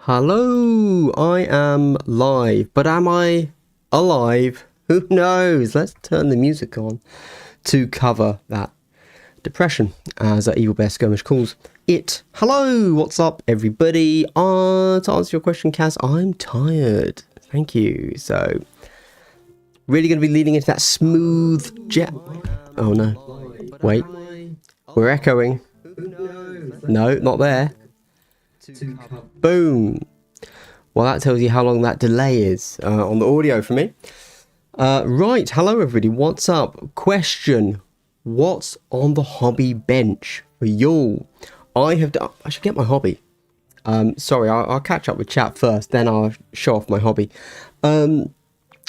Hello, I am live, but am I alive? Who knows? Let's turn the music on to cover that depression, as Evil Bear Skirmish calls it. Hello, what's up, everybody? To answer your question, Kaz, I'm tired. Thank you. So, really going to be leading into that smooth jet. Oh no! Wait, we're echoing. No, not there. Boom. Well, that tells you how long that delay is on the audio for me. Right, hello everybody, what's up? Question, what's on the hobby bench for you? I should get my hobby. Sorry, I'll catch up with chat first, then I'll show off my hobby.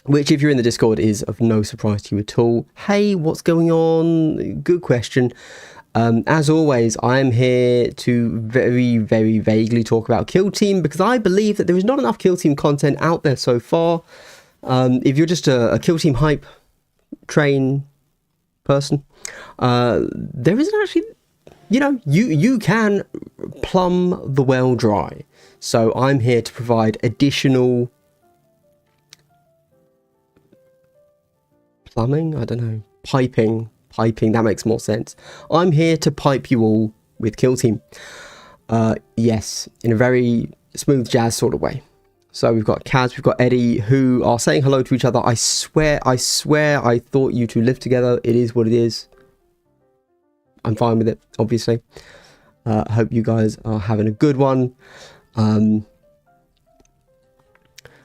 Which, if you're in the Discord, is of no surprise to you at all. Hey, what's going on? Good question. As always, I am here to very, very vaguely talk about Kill Team, because I believe that there is not enough Kill Team content out there so far. If you're just a Kill Team hype train person, there isn't actually, you can plumb the well dry. So I'm here to provide additional plumbing, I don't know, piping, that makes more sense. I'm here to pipe you all with Kill Team. Yes, in a very smooth jazz sort of way. So we've got Kaz, we've got Eddie, who are saying hello to each other. I swear I thought you two lived together. It is what it is. I'm fine with it, obviously. I hope you guys are having a good one.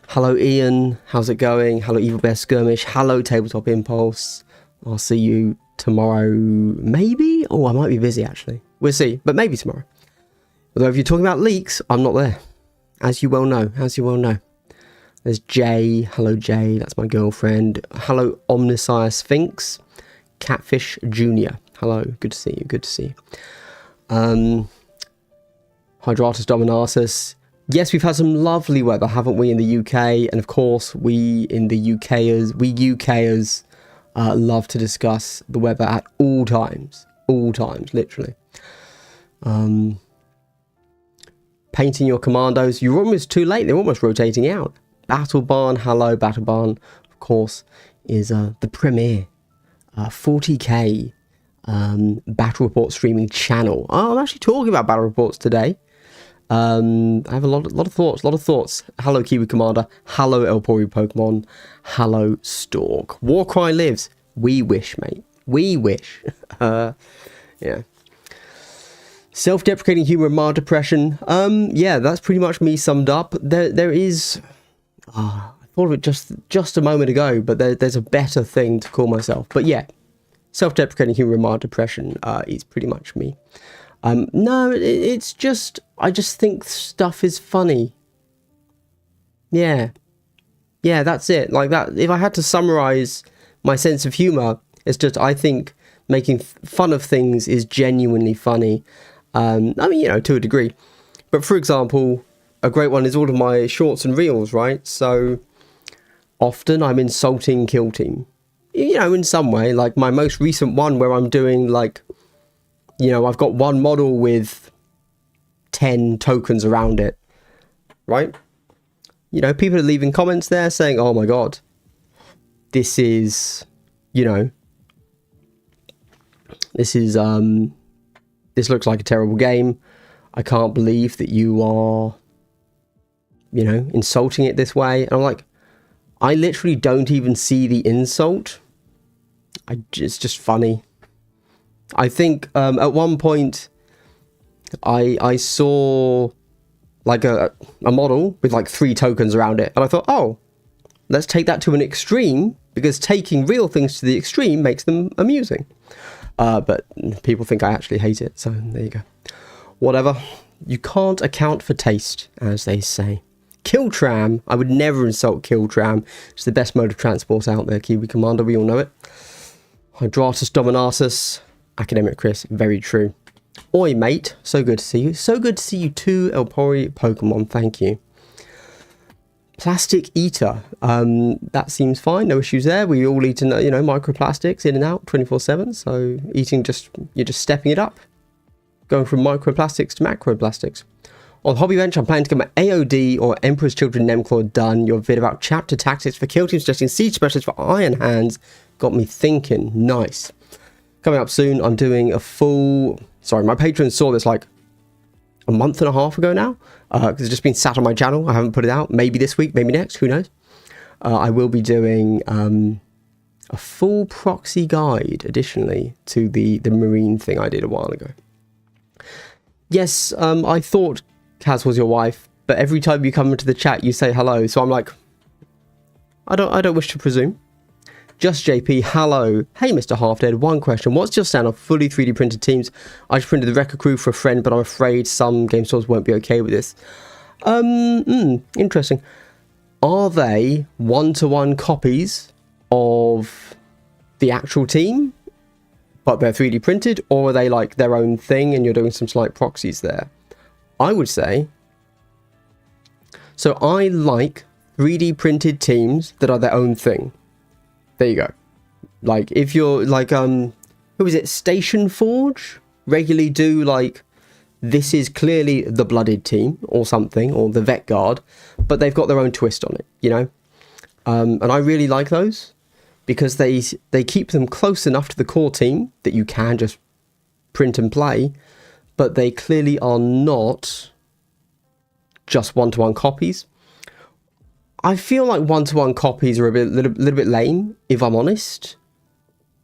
Hello Ian, how's it going? Hello Evil Bear Skirmish. Hello Tabletop Impulse. I'll see you tomorrow, maybe? Oh, I might be busy actually. We'll see, but maybe tomorrow. Although if you're talking about leaks, I'm not there. As you well know, There's Jay. Hello Jay, that's my girlfriend. Hello Omnisire Sphinx. Catfish Jr. Hello, good to see you, Hydratus Dominatus. Yes, we've had some lovely weather, haven't we, in the UK? And of course, we UKers love to discuss the weather at all times, literally. Painting your commandos, you're almost too late, they're almost rotating out. Battle Barn, hello Battle Barn, of course, is the premier 40k battle report streaming channel. Oh, I'm actually talking about battle reports today. I have a lot of thoughts. Hello Kiwi Commander, hello Elpori Pokemon, hello Stork. Warcry lives. We wish, mate. We wish. Yeah. Self-deprecating humor and mild depression. Yeah, that's pretty much me summed up. There is. I thought of it just a moment ago, but there's a better thing to call myself. But yeah, self-deprecating humor and mild depression is pretty much me. No, it's just, I just think stuff is funny. Yeah, that's it. Like that, if I had to summarize my sense of humor, it's just, I think making fun of things is genuinely funny. I mean, to a degree. But for example, a great one is all of my shorts and reels, right? So often I'm insulting Kill Team, in some way. Like my most recent one where I'm doing like, I've got one model with 10 tokens around it, right? People are leaving comments there saying, oh my god, this is, this looks like a terrible game. I can't believe that you are, insulting it this way. And I'm like, I literally don't even see the insult. It's just funny. I think at one point I saw like a model with like 3 tokens around it, and I thought, oh, let's take that to an extreme, because taking real things to the extreme makes them amusing. But people think I actually hate it, so there you go. Whatever. You can't account for taste, as they say. Killtram. I would never insult Killtram. It's the best mode of transport out there, Kiwi Commander, we all know it. Hydratus Dominatus. Academic Chris, very true. Oi, mate. So good to see you. So good to see you too, Elpori Pokemon. Thank you. Plastic Eater. That seems fine. No issues there. We all eat, microplastics in and out 24/7. So eating you're just stepping it up. Going from microplastics to macroplastics. On Hobby Bench, I'm planning to get my AOD or Emperor's Children Nemclaw done. Your vid about chapter tactics for kill teams, suggesting siege specialists for Iron Hands got me thinking. Nice. Coming up soon, I'm doing a full... Sorry, my patrons saw this like a month and a half ago now, because it's just been sat on my channel. I haven't put it out. Maybe this week, maybe next, who knows. I will be doing a full proxy guide, additionally, to the Marine thing I did a while ago. Yes, I thought Kaz was your wife, but every time you come into the chat, you say hello. So I'm like, I don't wish to presume. Just JP, hello. Hey, Mr. Half-Dead, one question. What's your stand on fully 3D printed teams? I just printed the Wrecker crew for a friend, but I'm afraid some game stores won't be okay with this. Interesting. Are they one-to-one copies of the actual team, but they're 3D printed, or are they like their own thing and you're doing some slight proxies there? I would say, so I like 3D printed teams that are their own thing. There you go. Like, if you're like, who is it? Station Forge regularly do like, this is clearly the Blooded team or something, or the Vet Guard, but they've got their own twist on it, you know? And I really like those because they keep them close enough to the core team that you can just print and play, but they clearly are not just one-to-one copies. I feel like one-to-one copies are a little bit lame, if I'm honest.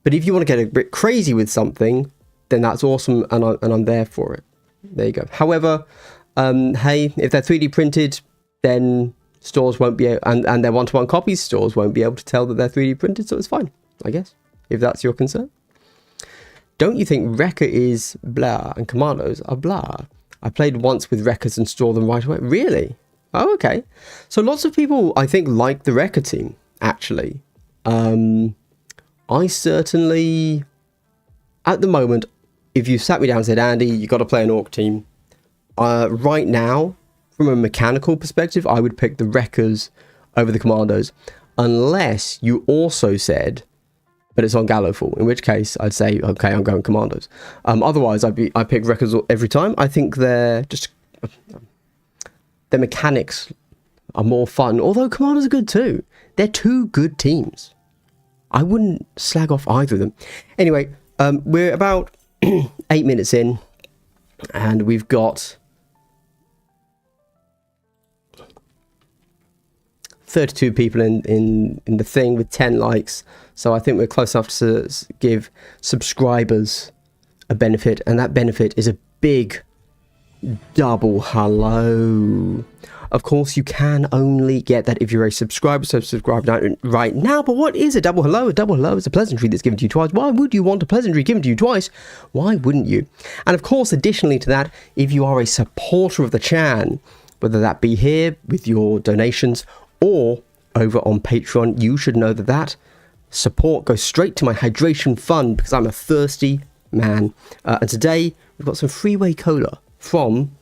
But if you want to get a bit crazy with something, then that's awesome, and I'm there for it. There you go. However, hey, if they're 3D printed, then stores won't be able, and they're one-to-one copies, stores won't be able to tell that they're 3D printed, so it's fine, I guess, if that's your concern. Don't you think Wrecker is blah and Commandos are blah? I played once with Wreckers and store them right away. Really? Oh, okay. So lots of people, I think, like the Wrecker team, actually. I certainly, at the moment, if you sat me down and said, Andy, you got to play an Orc team, right now, from a mechanical perspective, I would pick the Wreckers over the Commandos, unless you also said, but it's on Gallowfall, in which case I'd say, okay, I'm going Commandos. Otherwise, I pick Wreckers every time. I think they're just... their mechanics are more fun, although Commandos are good too. They're two good teams. I wouldn't slag off either of them. Anyway, we're about 8 minutes in, and we've got 32 people in the thing with 10 likes. So I think we're close enough to give subscribers a benefit, and that benefit is a big double hello. Of course, you can only get that if you're a subscriber, so subscribe right now. But what is a double hello? A double hello is a pleasantry that's given to you twice. Why would you want a pleasantry given to you twice? Why wouldn't you? And of course, additionally to that, if you are a supporter of the channel, whether that be here with your donations or over on Patreon, you should know that support goes straight to my hydration fund because I'm a thirsty man. And today, we've got some freeway cola from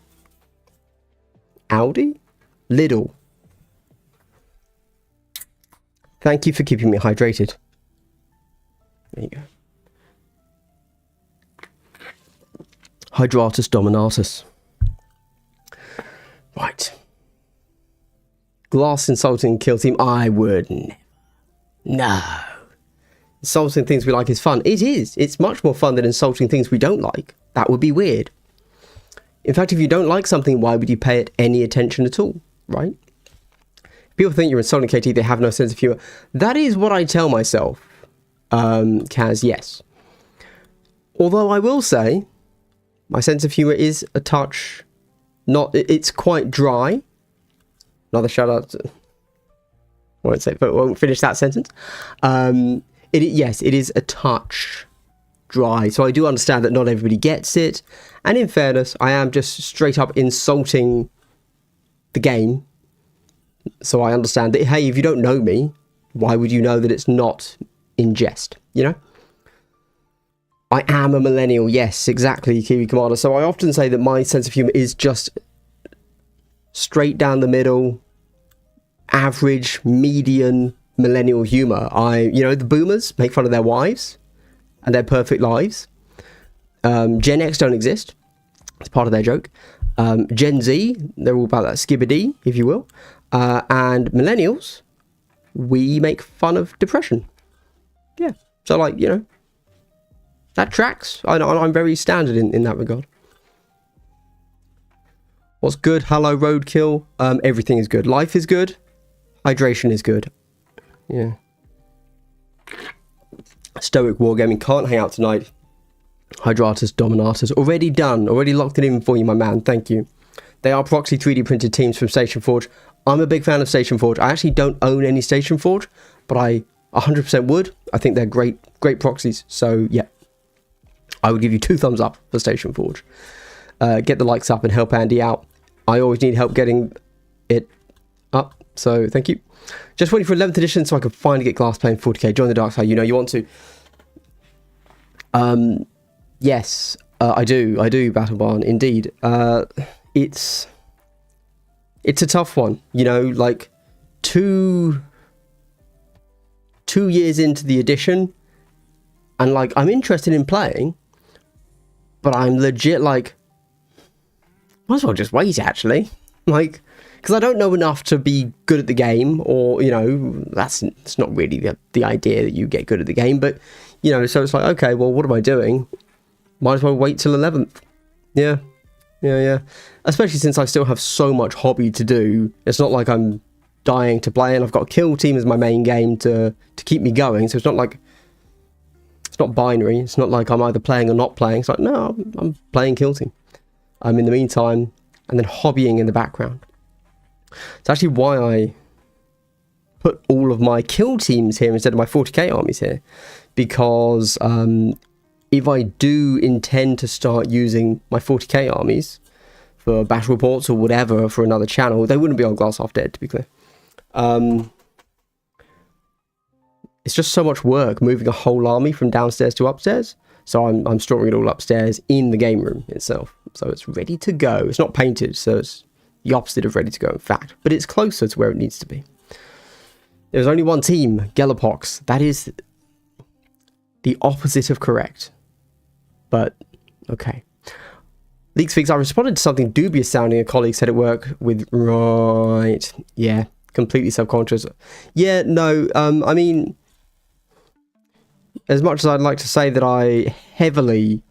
Aldi? Lidl. Thank you for keeping me hydrated. There you go. Hydratus Dominatus. Right. Glass insulting kill team. I would never. No. Insulting things we like is fun. It is. It's much more fun than insulting things we don't like. That would be weird. In fact, if you don't like something, why would you pay it any attention at all, right? People think you're insulting KT, they have no sense of humor. That is what I tell myself, Kaz, yes. Although I will say, my sense of humor is a touch, it's quite dry. Another shout out to, I won't say, but won't finish that sentence. Yes, it is a touch dry. So I do understand that not everybody gets it. And in fairness, I am just straight up insulting the game. So I understand that, hey, if you don't know me, why would you know that it's not in jest, you know? I am a millennial, yes, exactly, Kiwi Commander. So I often say that my sense of humor is just straight down the middle, average, median, millennial humor. The boomers make fun of their wives and their perfect lives. Gen X don't exist. It's part of their joke. Gen Z, they're all about that skibbity, if you will. And millennials, we make fun of depression. Yeah. So, like, you know, that tracks. I'm very standard in that regard. What's good? Hello, Roadkill. Everything is good. Life is good. Hydration is good. Yeah. Stoic Wargaming can't hang out tonight. Hydratus Dominatus. Already done. Already locked it in for you, my man. Thank you. They are proxy 3D printed teams from Station Forge. I'm a big fan of Station Forge. I actually don't own any Station Forge, but I 100% would. I think they're great proxies. So, yeah. I would give you 2 thumbs up for Station Forge. Get the likes up and help Andy out. I always need help getting it up. So, thank you. Just waiting for 11th edition so I can finally get glass playing 40k. Join the dark side. You know you want to. Yes, I do, Battle Barn, indeed. It's a tough one, you know, like 2 years into the edition, and like I'm interested in playing, but I'm legit like, might as well just wait actually, like, because I don't know enough to be good at the game, or, you know, it's not really the idea that you get good at the game, but, you know, so it's like, okay, well, what am I doing? Might as well wait till 11th. Yeah. Especially since I still have so much hobby to do. It's not like I'm dying to play, and I've got a kill team as my main game to keep me going. So it's not like, it's not binary. It's not like I'm either playing or not playing. It's like, no, I'm playing kill team. In the meantime, and then hobbying in the background. It's actually why I put all of my kill teams here instead of my 40k armies here, because if I do intend to start using my 40k armies for battle reports or whatever for another channel, they wouldn't be on Glass Half Dead, to be clear. It's just so much work moving a whole army from downstairs to upstairs. So I'm storing it all upstairs in the game room itself. So it's ready to go. It's not painted, so it's the opposite of ready to go, in fact. But it's closer to where it needs to be. There's only one team, Gellerpox. That is the opposite of correct. But, okay. Leaks Figs, I responded to something dubious sounding. A colleague said at work with, right, yeah, completely subconscious. Yeah, no, I mean, as much as I'd like to say that I heavily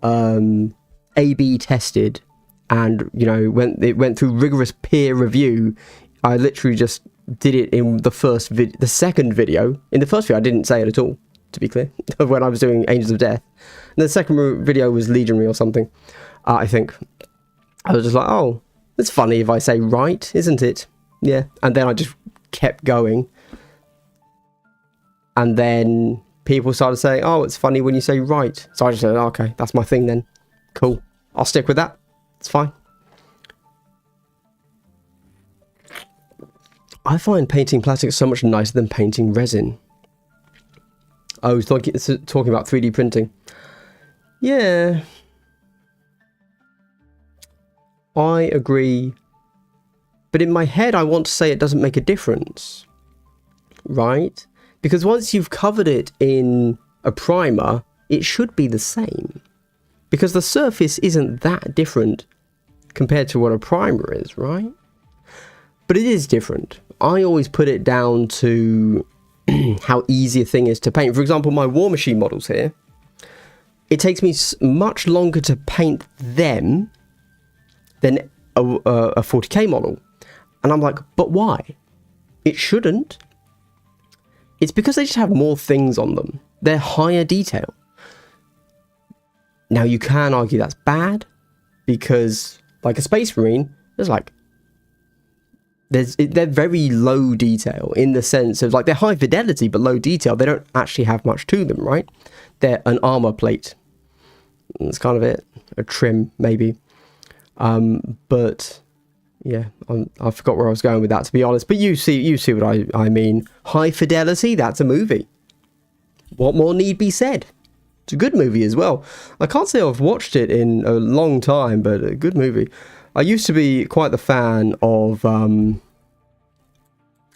A/B tested and, you know, it went through rigorous peer review, I literally just did it in the second video. In the first video, I didn't say it at all, to be clear, when I was doing Angels of Death. And the second video was Legionary or something, I think. I was just like, oh, it's funny if I say right, isn't it? Yeah. And then I just kept going. And then people started saying, oh, it's funny when you say right. So I just said, oh, okay, that's my thing then. Cool. I'll stick with that. It's fine. I find painting plastic so much nicer than painting resin. I was talking about 3D printing. Yeah. I agree. But in my head, I want to say it doesn't make a difference. Right? Because once you've covered it in a primer, it should be the same. Because the surface isn't that different compared to what a primer is, right? But it is different. I always put it down to how easy a thing is to paint. For example, my War Machine models here, it takes me much longer to paint them than a 40k model. And I'm like, but why? It shouldn't. It's because they just have more things on them. They're higher detail. Now, you can argue that's bad, because, like a Space Marine, they're very low detail, in the sense of, like, they're high fidelity, but low detail. They don't actually have much to them, right? They're an armor plate. That's kind of it. A trim, maybe. But yeah, I forgot where I was going with that, to be honest. But you see what I mean. High fidelity, that's a movie. What more need be said? It's a good movie as well. I can't say I've watched it in a long time, but a good movie. I used to be quite the fan of,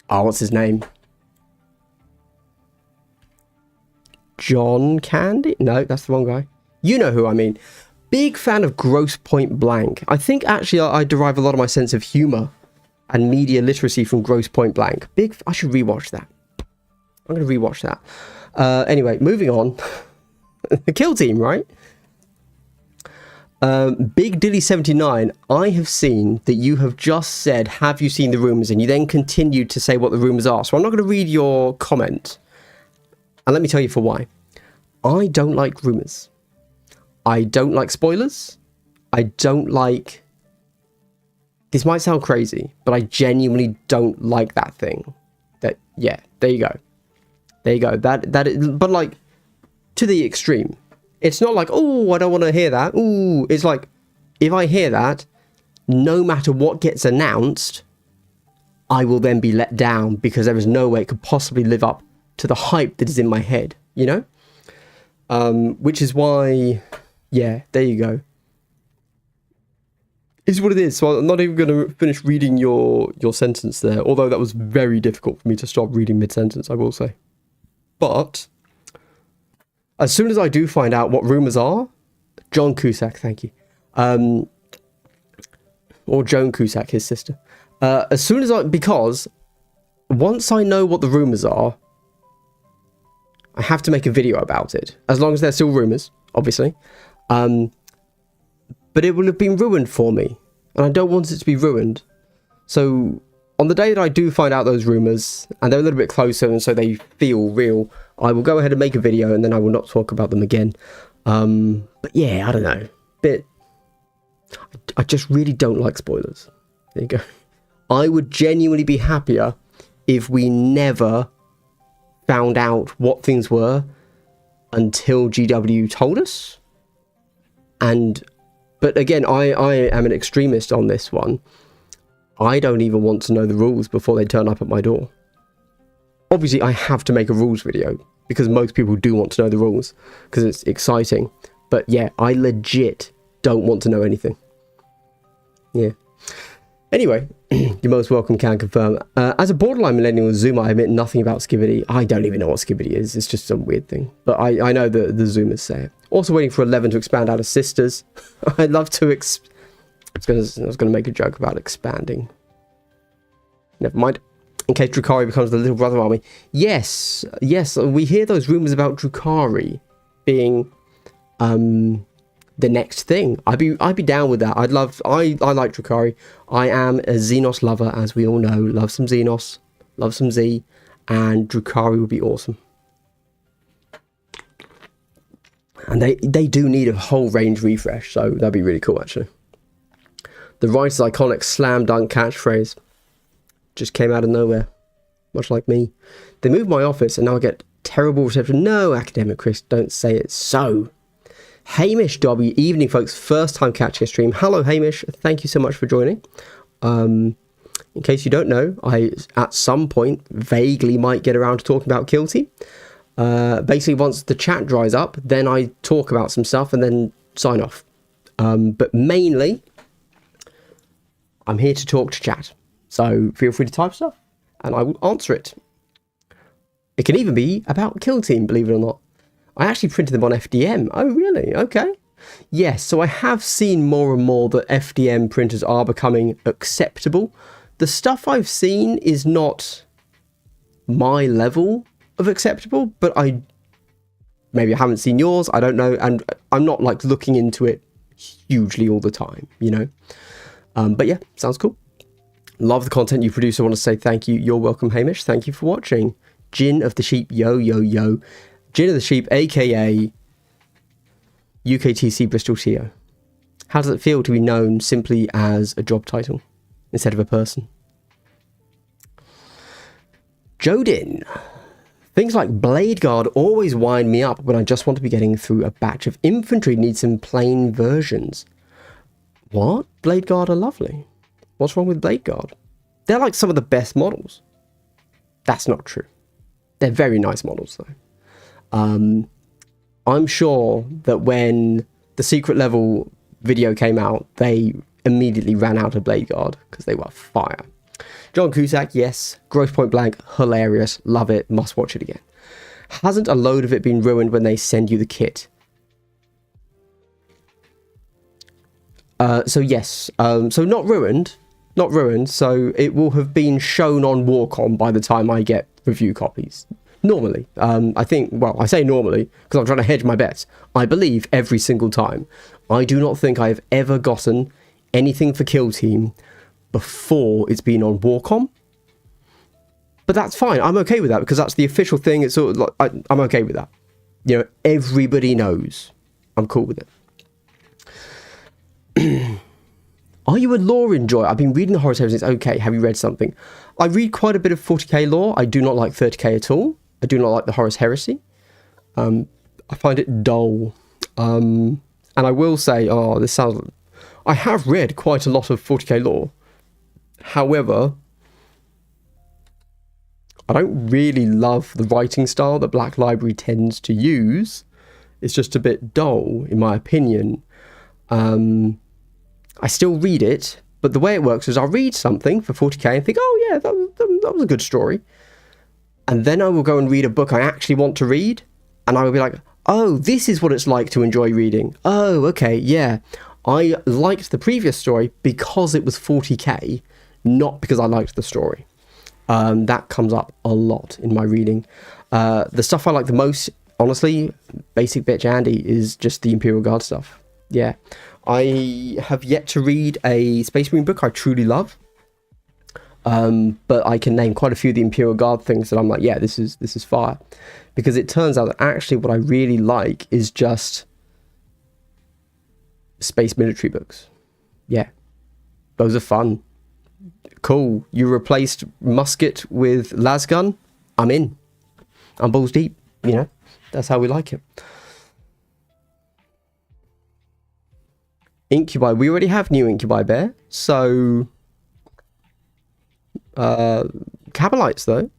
what's his name? John Candy? No, that's the wrong guy. You know who I mean. Big fan of Gross Point Blank. I think actually I derive a lot of my sense of humor and media literacy from Gross Point Blank. I should rewatch that. I'm going to rewatch that. Anyway, moving on. The Kill Team, right? Big Dilly 79, I have seen that you have just said, have you seen the rumours? And you then continued to say what the rumours are. So I'm not going to read your comment. And let me tell you for why. I don't like rumours. I don't like spoilers. I don't like... This might sound crazy, but I genuinely don't like that thing. That, yeah, there you go. There you go. That is, but like, to the extreme. It's not like, oh, I don't want to hear that. Ooh, it's like, if I hear that, no matter what gets announced, I will then be let down because there is no way it could possibly live up to the hype that is in my head, you know? Which is why, yeah, there you go. Is what it is. So I'm not even going to finish reading your sentence there, although that was very difficult for me to stop reading mid-sentence, I will say. But as soon as I do find out what rumours are, John Cusack, thank you, or Joan Cusack, his sister. As soon as because once I know what the rumours are, I have to make a video about it, as long as they're still rumours, obviously. But it will have been ruined for me, and I don't want it to be ruined. So on the day that I do find out those rumours, and they're a little bit closer, and so they feel real, I will go ahead and make a video, and then I will not talk about them again. But yeah, I don't know. I just really don't like spoilers. There you go. I would genuinely be happier if we never found out what things were until GW told us. But again, I am an extremist on this one. I don't even want to know the rules before they turn up at my door. Obviously, I have to make a rules video because most people do want to know the rules because it's exciting. But yeah, I legit don't want to know anything. Yeah. Anyway, you're most welcome, can confirm. As a borderline millennial Zoomer, I admit nothing about Skibbity. I don't even know what Skibbity is. It's just some weird thing. But I know that the Zoomers say it. Also waiting for 11 to expand out of sisters. I'd love to I was going to make a joke about expanding. Never mind. In case Drukhari becomes the little brother army. Yes, we hear those rumours about Drukhari being the next thing. I'd be down with that. I like Drukhari. I am a Xenos lover, as we all know. Love some Xenos, love some Z, and Drukhari would be awesome. And they do need a whole range refresh, so that'd be really cool, actually. The writer's iconic slam dunk catchphrase just came out of nowhere, much like me. They moved my office, and now I get terrible reception. No, Academic Chris, don't say it so. Hamish W, evening folks, first time catching a stream. Hello Hamish, thank you so much for joining. In case you don't know, I at some point vaguely might get around to talking about Kill Team. Basically once the chat dries up, then I talk about some stuff and then sign off. But mainly, I'm here to talk to chat. So feel free to type stuff and I will answer it. It can even be about Kill Team, believe it or not. I actually printed them on FDM. Oh, really? Okay. Yes, so I have seen more and more that FDM printers are becoming acceptable. The stuff I've seen is not my level of acceptable, but maybe I haven't seen yours, I don't know, and I'm not like looking into it hugely all the time, you know. But yeah, sounds cool. Love the content you produce. I want to say thank you. You're welcome, Hamish. Thank you for watching. Gin of the Sheep, yo. Gin of the Sheep, aka UKTC Bristol CEO. How does it feel to be known simply as a job title instead of a person? Jodin. Things like Blade Guard always wind me up when I just want to be getting through a batch of infantry. Need some plain versions. What? Blade Guard are lovely. What's wrong with Blade Guard? They're like some of the best models. That's not true. They're very nice models though. I'm sure that when the secret level video came out, they immediately ran out of Blade Guard because they were fire. John Cusack, yes. Gross Point Blank, hilarious. Love it. Must watch it again. Hasn't a load of it been ruined when they send you the kit? So yes, so not ruined, so it will have been shown on Warcom by the time I get review copies. Normally, I think, well, I say normally because I'm trying to hedge my bets. I believe every single time. I do not think I've ever gotten anything for Kill Team before it's been on Warcom. But that's fine. I'm okay with that because that's the official thing. It's sort of like, I'm okay with that. You know, everybody knows. I'm cool with it. Are you a lore enjoyer? I've been reading the Horus Heresy. Okay, have you read something? I read quite a bit of 40k lore. I do not like 30k at all. I do not like the Horus Heresy. I find it dull. And I will say, this sounds... I have read quite a lot of 40k lore. However, I don't really love the writing style that Black Library tends to use. It's just a bit dull, in my opinion. I still read it, but the way it works is I'll read something for 40k and think, oh yeah, that was a good story. And then I will go and read a book I actually want to read, and I will be like, oh, this is what it's like to enjoy reading. Oh, okay, yeah. I liked the previous story because it was 40k, not because I liked the story. That comes up a lot in my reading. The stuff I like the most, honestly, basic bitch Andy, is just the Imperial Guard stuff. Yeah. I have yet to read a Space Marine book I truly love. But I can name quite a few of the Imperial Guard things that I'm like, yeah, this is fire. Because it turns out that actually what I really like is just space military books. Yeah. Those are fun. Cool. You replaced musket with lasgun? I'm in. I'm balls deep. You know, that's how we like it. Incubi. We already have new Incubi Bear. So... Cabalites, though.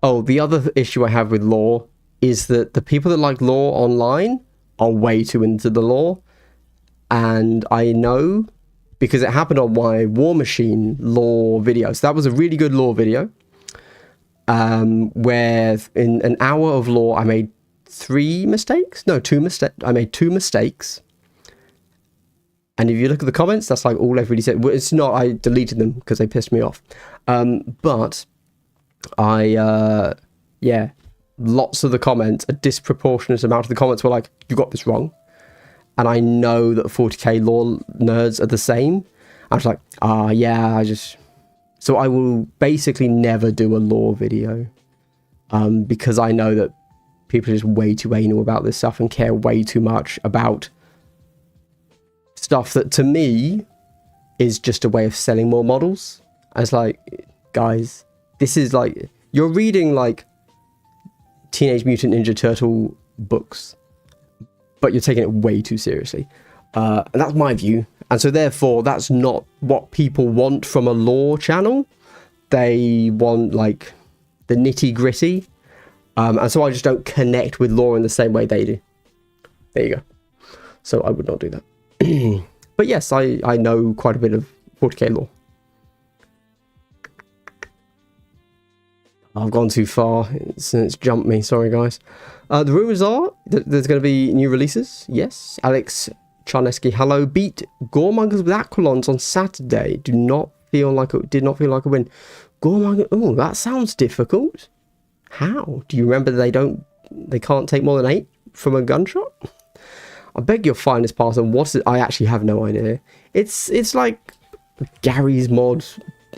Oh, the other issue I have with lore is that the people that like lore online are way too into the lore. And I know, because it happened on my War Machine lore video. So that was a really good lore video. Where in an hour of lore, I made 3 mistakes? No, 2 mistakes. I made 2 mistakes. And if you look at the comments, that's like all everybody said. Well, it's not, I deleted them because they pissed me off. But I, yeah, lots of the comments, a disproportionate amount of the comments were like, you got this wrong. And I know that 40k lore nerds are the same. I was like, yeah, so I will basically never do a lore video. Because I know that people are just way too anal about this stuff and care way too much about stuff that to me is just a way of selling more models. I was like, guys, this is like, you're reading like Teenage Mutant Ninja Turtle books, but you're taking it way too seriously. And that's my view. And so therefore, that's not what people want from a lore channel. They want like the nitty gritty. And so I just don't connect with lore in the same way they do. There you go. So I would not do that. But yes, I know quite a bit of 40k lore. I've gone too far. It's jumped me. Sorry, guys. The rumours are that there's going to be new releases. Yes. Alex Charneski, hello. Beat Goremongers with Aquilons on Saturday. Did not feel like a win. Goremongers. Oh, that sounds difficult. How? Do you remember they can't take more than 8 from a gunshot? I beg your finest pardon. What is it? I actually have no idea. It's like Gary's mod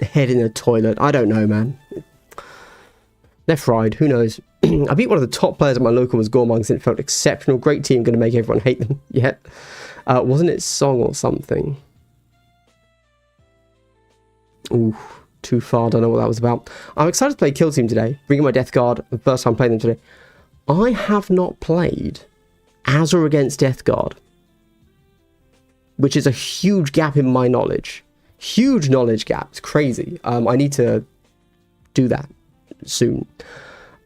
head in a toilet. I don't know, man. They're fried. Who knows? I beat one of the top players at my local was Goremongers and it felt exceptional. Great team. Going to make everyone hate them. Yeah. Wasn't it Song or something? Ooh, too far. Don't know what that was about. I'm excited to play Kill Team today. Bringing my Death Guard. The first time playing them today. I have not played as or against Death Guard, which is a huge gap in my knowledge. Huge knowledge gap. It's crazy. I need to do that soon.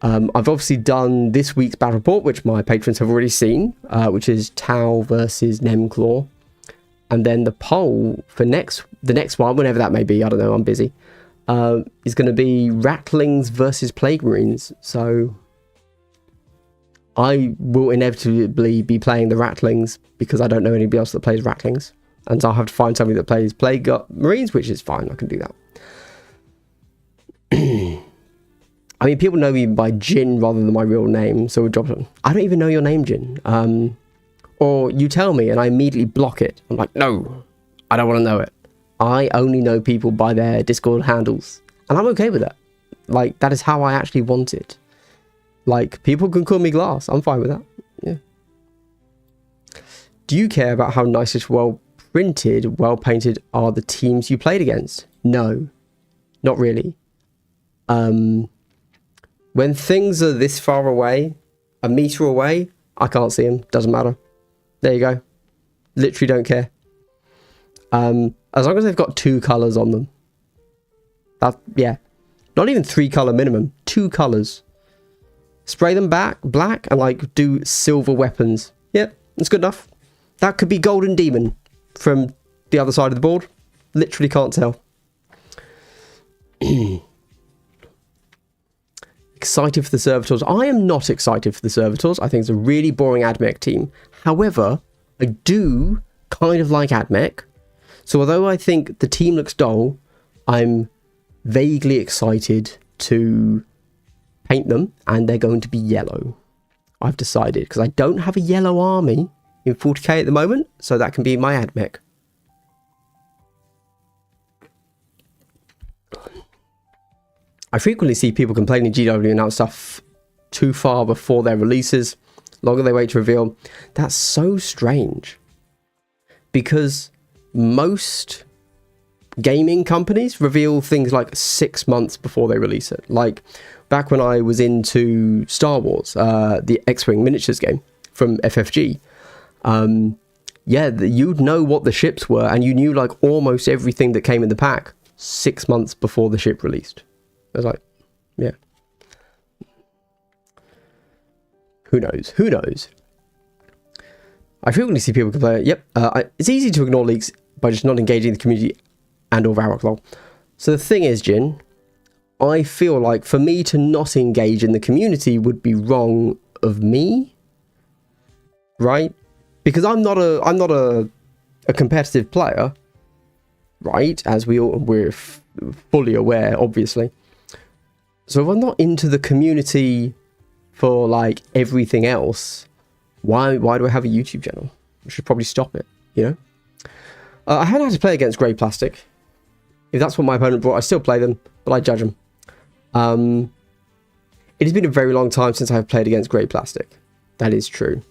I've obviously done this week's battle report, which my patrons have already seen, which is Tau versus Nemclaw. And then the poll for the next one, whenever that may be, I don't know, I'm busy, is going to be Ratlings versus Plague Marines. So I will inevitably be playing the Ratlings because I don't know anybody else that plays Ratlings. And so I'll have to find somebody that plays Plague Marines, which is fine. I can do that. I mean, people know me by Jin rather than my real name. So I don't even know your name, Jin. Or you tell me and I immediately block it. I'm like, no, I don't want to know it. I only know people by their Discord handles. And I'm okay with that. Like, that is how I actually want it. Like, people can call me Glass. I'm fine with that. Yeah. Do you care about how nicest, well-printed, well-painted are the teams you played against? No. Not really. When things are this far away, a meter away, I can't see them. Doesn't matter. There you go. Literally don't care. As long as they've got 2 colours on them. Yeah. Not even 3 colour minimum. 2 colours. Spray them back black and like do silver weapons. Yep, that's good enough. That could be Golden Demon from the other side of the board. Literally can't tell. Excited for the Servitors. I am not excited for the Servitors. I think it's a really boring AdMech team. However, I do kind of like AdMech. So although I think the team looks dull, I'm vaguely excited to paint them, and they're going to be yellow. I've decided, because I don't have a yellow army in 40k at the moment, so that can be my AdMech. I frequently see people complaining GW announce stuff too far before their releases, longer they wait to reveal. That's so strange, because most gaming companies reveal things like 6 months before they release it. Like back when I was into Star Wars, the X-Wing miniatures game from FFG, yeah, you'd know what the ships were, and you knew like almost everything that came in the pack 6 months before the ship released. I was like, yeah. Who knows? Who knows? I frequently see people complain, yep, it's easy to ignore leaks by just not engaging the community and or Varrock lol. So the thing is, Jin, I feel like for me to not engage in the community would be wrong of me, right? Because I'm not a competitive player, right? As we're fully aware, obviously. So if I'm not into the community for like everything else, why do I have a YouTube channel? I should probably stop it, you know? I haven't had to play against grey plastic. If that's what my opponent brought, I still play them, but I judge them. It has been a very long time since I've played against grey plastic. That is true.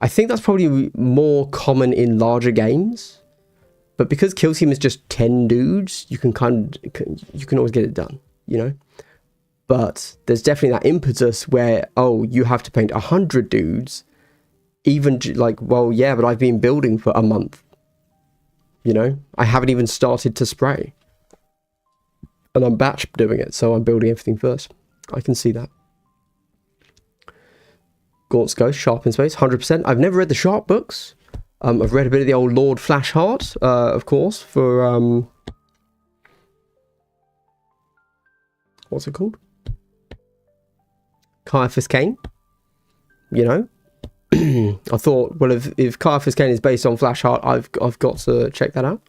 I think that's probably more common in larger games, but because Kill Team is just 10 dudes, you can always get it done, you know? But there's definitely that impetus where, oh, you have to paint 100 dudes, even like, well, yeah, but I've been building for a month. You know, I haven't even started to spray. And I'm batch doing it, so I'm building everything first. I can see that. Gaunt's Ghost, Sharp in Space, 100%. I've never read the Sharp books. I've read a bit of the old Lord Flashheart, of course, for, what's it called? Caiaphas Cain. You know? I thought, well, if Caiaphas Cain is based on Flashheart, I've got to check that out.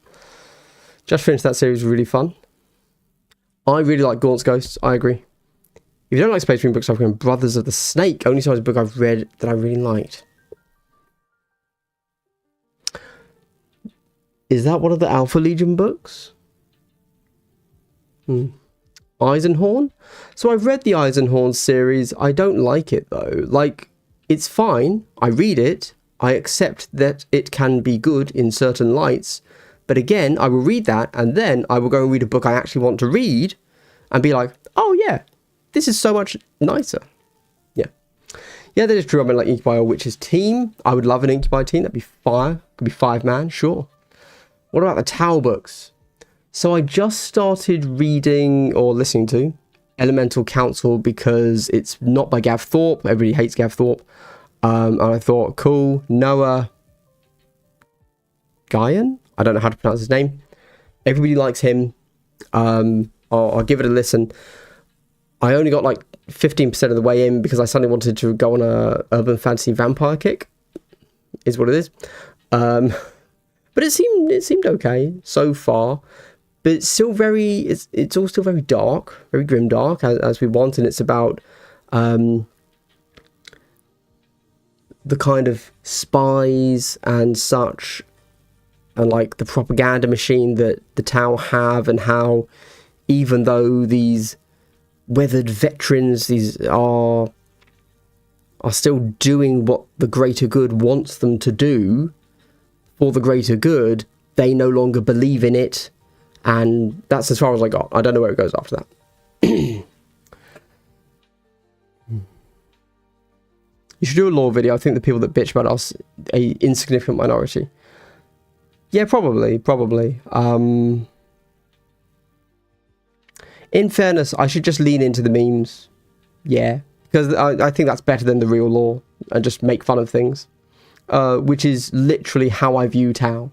Just finished that series, really fun. I really like Gaunt's Ghosts, I agree. If you don't like Space Marine books, I've recommend Brothers of the Snake, only size book I've read that I really liked. Is that one of the Alpha Legion books? Eisenhorn? So I've read the Eisenhorn series. I don't like it though. Like, it's fine. I read it. I accept that it can be good in certain lights. But again, I will read that and then I will go and read a book I actually want to read and be like, oh yeah, this is so much nicer. Yeah. Yeah, that is true. I mean, like Incubi or Witch's team. I would love an Incubi team. That'd be fire. Could be 5-man, sure. What about the Tau books? So I just started reading or listening to Elemental Council because it's not by Gav Thorpe. Everybody hates Gav Thorpe. And I thought, cool, Noah Guyan? I don't know how to pronounce his name. Everybody likes him. I'll give it a listen. I only got like 15% of the way in because I suddenly wanted to go on a urban fantasy vampire kick, is what it is. But it seemed okay so far. But it's still it's all still very dark, very grimdark as we want, and it's about the kind of spies and such, and like the propaganda machine that the Tau have, and how even though these weathered veterans, these are still doing what the greater good wants them to do for the greater good, they no longer believe in it. And that's as far as I got. I don't know where it goes after that. You should do a lore video. I think the people that bitch about us, a insignificant minority. Yeah, probably. In fairness, I should just lean into the memes. Yeah, because I think that's better than the real lore and just make fun of things. Which is literally how I view Tau.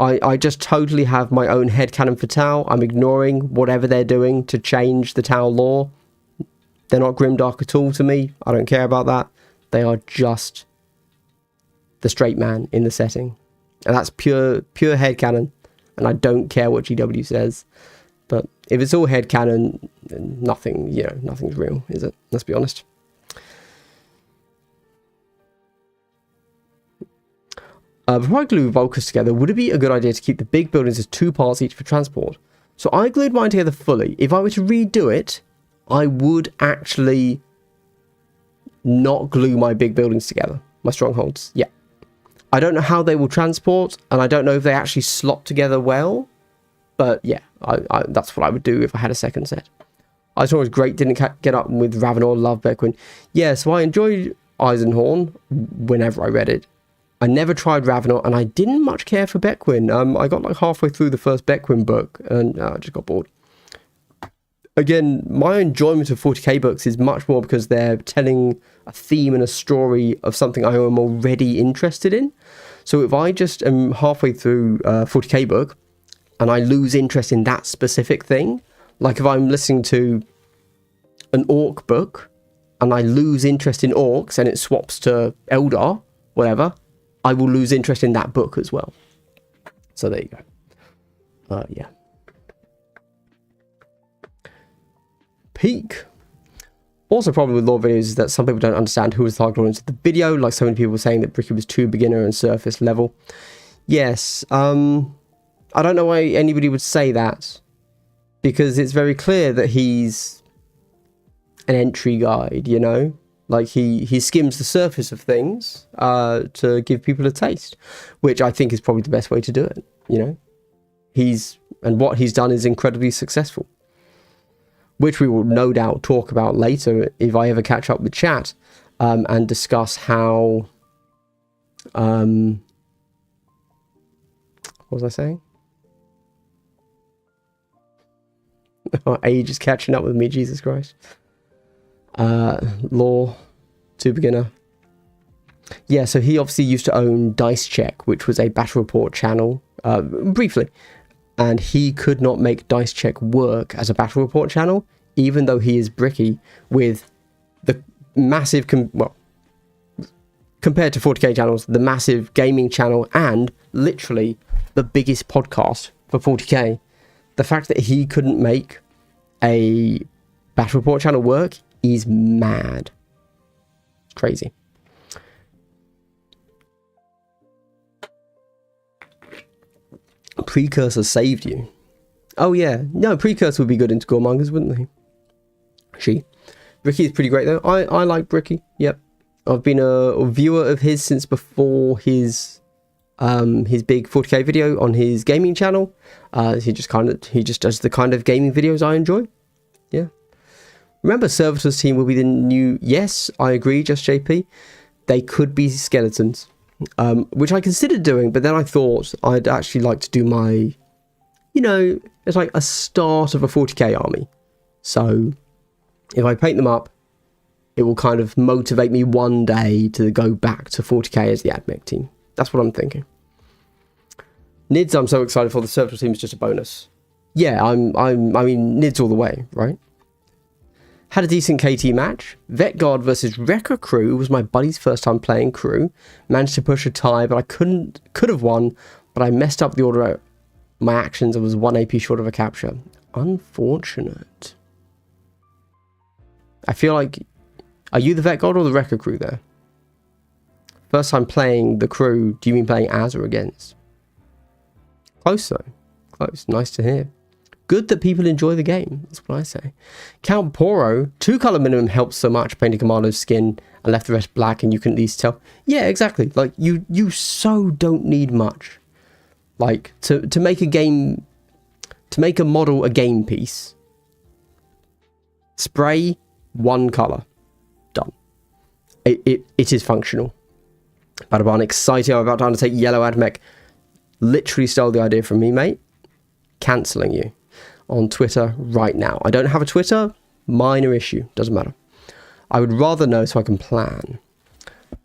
I just totally have my own headcanon for Tau. I'm ignoring whatever they're doing to change the Tau lore. They're not grimdark at all to me. I don't care about that. They are just the straight man in the setting. And that's pure headcanon. And I don't care what GW says. But if it's all headcanon, nothing's real, is it? Let's be honest. Before I glue bulkers together, would it be a good idea to keep the big buildings as 2 parts each for transport? So I glued mine together fully. If I were to redo it, I would actually not glue my big buildings together. My strongholds, yeah. I don't know how they will transport, and I don't know if they actually slot together well. But yeah, that's what I would do if I had a second set. I thought it was great, didn't get up with Ravenor, love Beckwin. Yeah, so I enjoyed Eisenhorn whenever I read it. I never tried Ravenor, and I didn't much care for Beckwin. I got like halfway through the first Beckwin book, and I just got bored. Again, my enjoyment of 40k books is much more because they're telling a theme and a story of something I am already interested in. So if I just am halfway through a 40k book, and I lose interest in that specific thing, like if I'm listening to an orc book, and I lose interest in orcs, and it swaps to Eldar, whatever, I will lose interest in that book as well. So there you go. Yeah. Peak. Also, problem with lore videos is that some people don't understand who is the target audience of the video. Like so many people were saying that Bricky was too beginner and surface level. Yes. I don't know why anybody would say that, because it's very clear that he's an entry guide, you know? Like he skims the surface of things to give people a taste, which I think is probably the best way to do it, you know? What he's done is incredibly successful, which we will no doubt talk about later if I ever catch up with chat and discuss how... what was I saying? Oh, age is catching up with me, Jesus Christ. Lore to beginner. Yeah, so he obviously used to own Dice Check, which was a battle report channel, briefly. And he could not make Dice Check work as a battle report channel, even though he is Bricky with the massive, compared to 40k channels, the massive gaming channel and literally the biggest podcast for 40k. The fact that he couldn't make a battle report channel work is mad. Crazy. Precursor saved you. Oh yeah, no, Precursor would be good into Goremongers, wouldn't he? Bricky is pretty great though. I like Bricky. Yep, I've been a viewer of his since before his big 40k video on his gaming channel. He just does the kind of gaming videos I enjoy. Yeah. Remember, Servitor's team will be the new... Yes, I agree, Just JP. They could be skeletons, which I considered doing, but then I thought I'd actually like to do my... You know, it's like a start of a 40k army. So, if I paint them up, it will kind of motivate me one day to go back to 40k as the AdMech team. That's what I'm thinking. Nids, I'm so excited for. The Servitor team is just a bonus. Yeah, I mean, Nids all the way, right? Had a decent KT match. Vetguard versus Wrecker Crew was my buddy's first time playing crew. Managed to push a tie, but I could have won, but I messed up the order of my actions and was 1 AP short of a capture. Unfortunate. I feel like... Are you the Vetguard or the Wrecker Crew there? First time playing the crew, do you mean playing as or against? Close though. Close. Nice to hear. Good that people enjoy the game. That's what I say. Count Poro, 2-color minimum helps so much. Painting Commando's skin and left the rest black and you can at least tell. Yeah, exactly. Like, you so don't need much. Like, to make a game... To make a model a game piece. Spray, 1 color. Done. It is functional. Badaban, exciting. I'm about to undertake Yellow Admech. Literally stole the idea from me, mate. Cancelling you on Twitter right now. I don't have a Twitter. Minor issue. Doesn't matter. I would rather know so I can plan.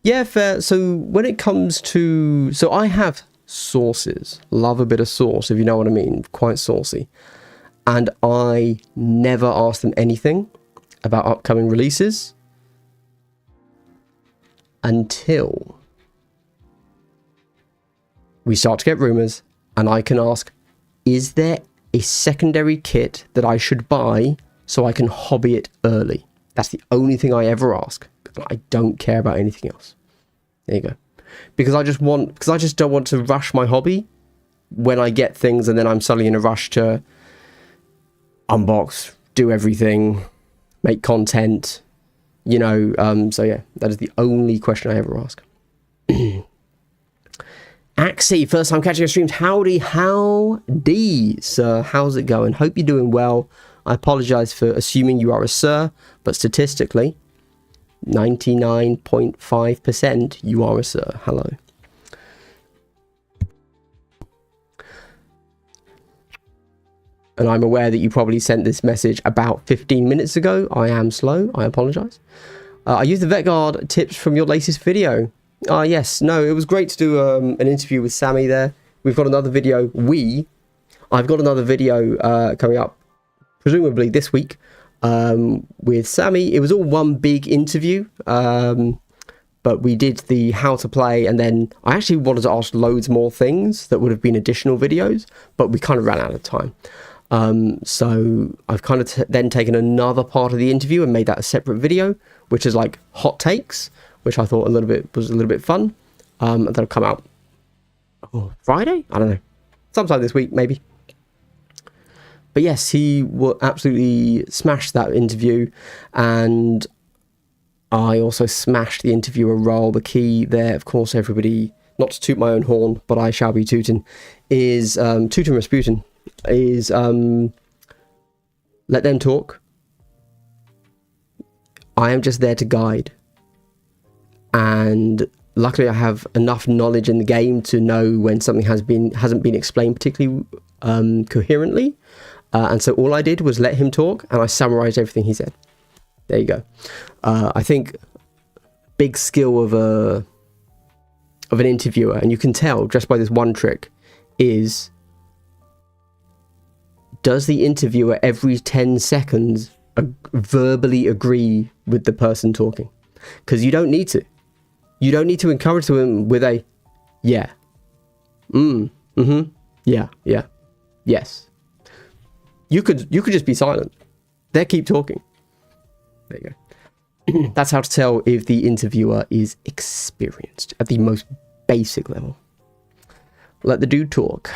Yeah, fair. So when it comes to... So I have sauces. Love a bit of sauce, if you know what I mean. Quite saucy. And I never ask them anything about upcoming releases until we start to get rumors and I can ask, is there a secondary kit that I should buy so I can hobby it early? That's the only thing I ever ask. I don't care about anything else. There you go. Because I just don't want to rush my hobby when I get things and then I'm suddenly in a rush to unbox, do everything, make content, you know. So yeah, that is the only question I ever ask. Axie, first time catching your streams. Howdy, sir. How's it going? Hope you're doing well. I apologize for assuming you are a sir, but statistically, 99.5% you are a sir. Hello. And I'm aware that you probably sent this message about 15 minutes ago. I am slow. I apologize. I used the Vetguard tips from your latest video. Yes, no, it was great to do an interview with Sammy there. We've got another video. I've got another video coming up, presumably this week, with Sammy. It was all one big interview, but we did the how to play, and then I actually wanted to ask loads more things that would have been additional videos, but we kind of ran out of time. So I've kind of then taken another part of the interview and made that a separate video, which is like hot takes, which I thought was a little bit fun. And that'll come out Friday? I don't know. Sometime this week, maybe. But yes, he absolutely smashed that interview. And I also smashed the interviewer role. The key there, of course, everybody, not to toot my own horn, but I shall be tooting, is Tootin' Rasputin, is let them talk. I am just there to guide. And luckily I have enough knowledge in the game to know when something hasn't been explained particularly coherently. And so all I did was let him talk and I summarized everything he said. There you go. I think big skill of an interviewer, and you can tell just by this one trick, is does the interviewer every 10 seconds verbally agree with the person talking? Because you don't need to. You don't need to encourage them with a, yeah, yeah, yes. You could just be silent. They keep talking. There you go. That's how to tell if the interviewer is experienced at the most basic level. Let the dude talk.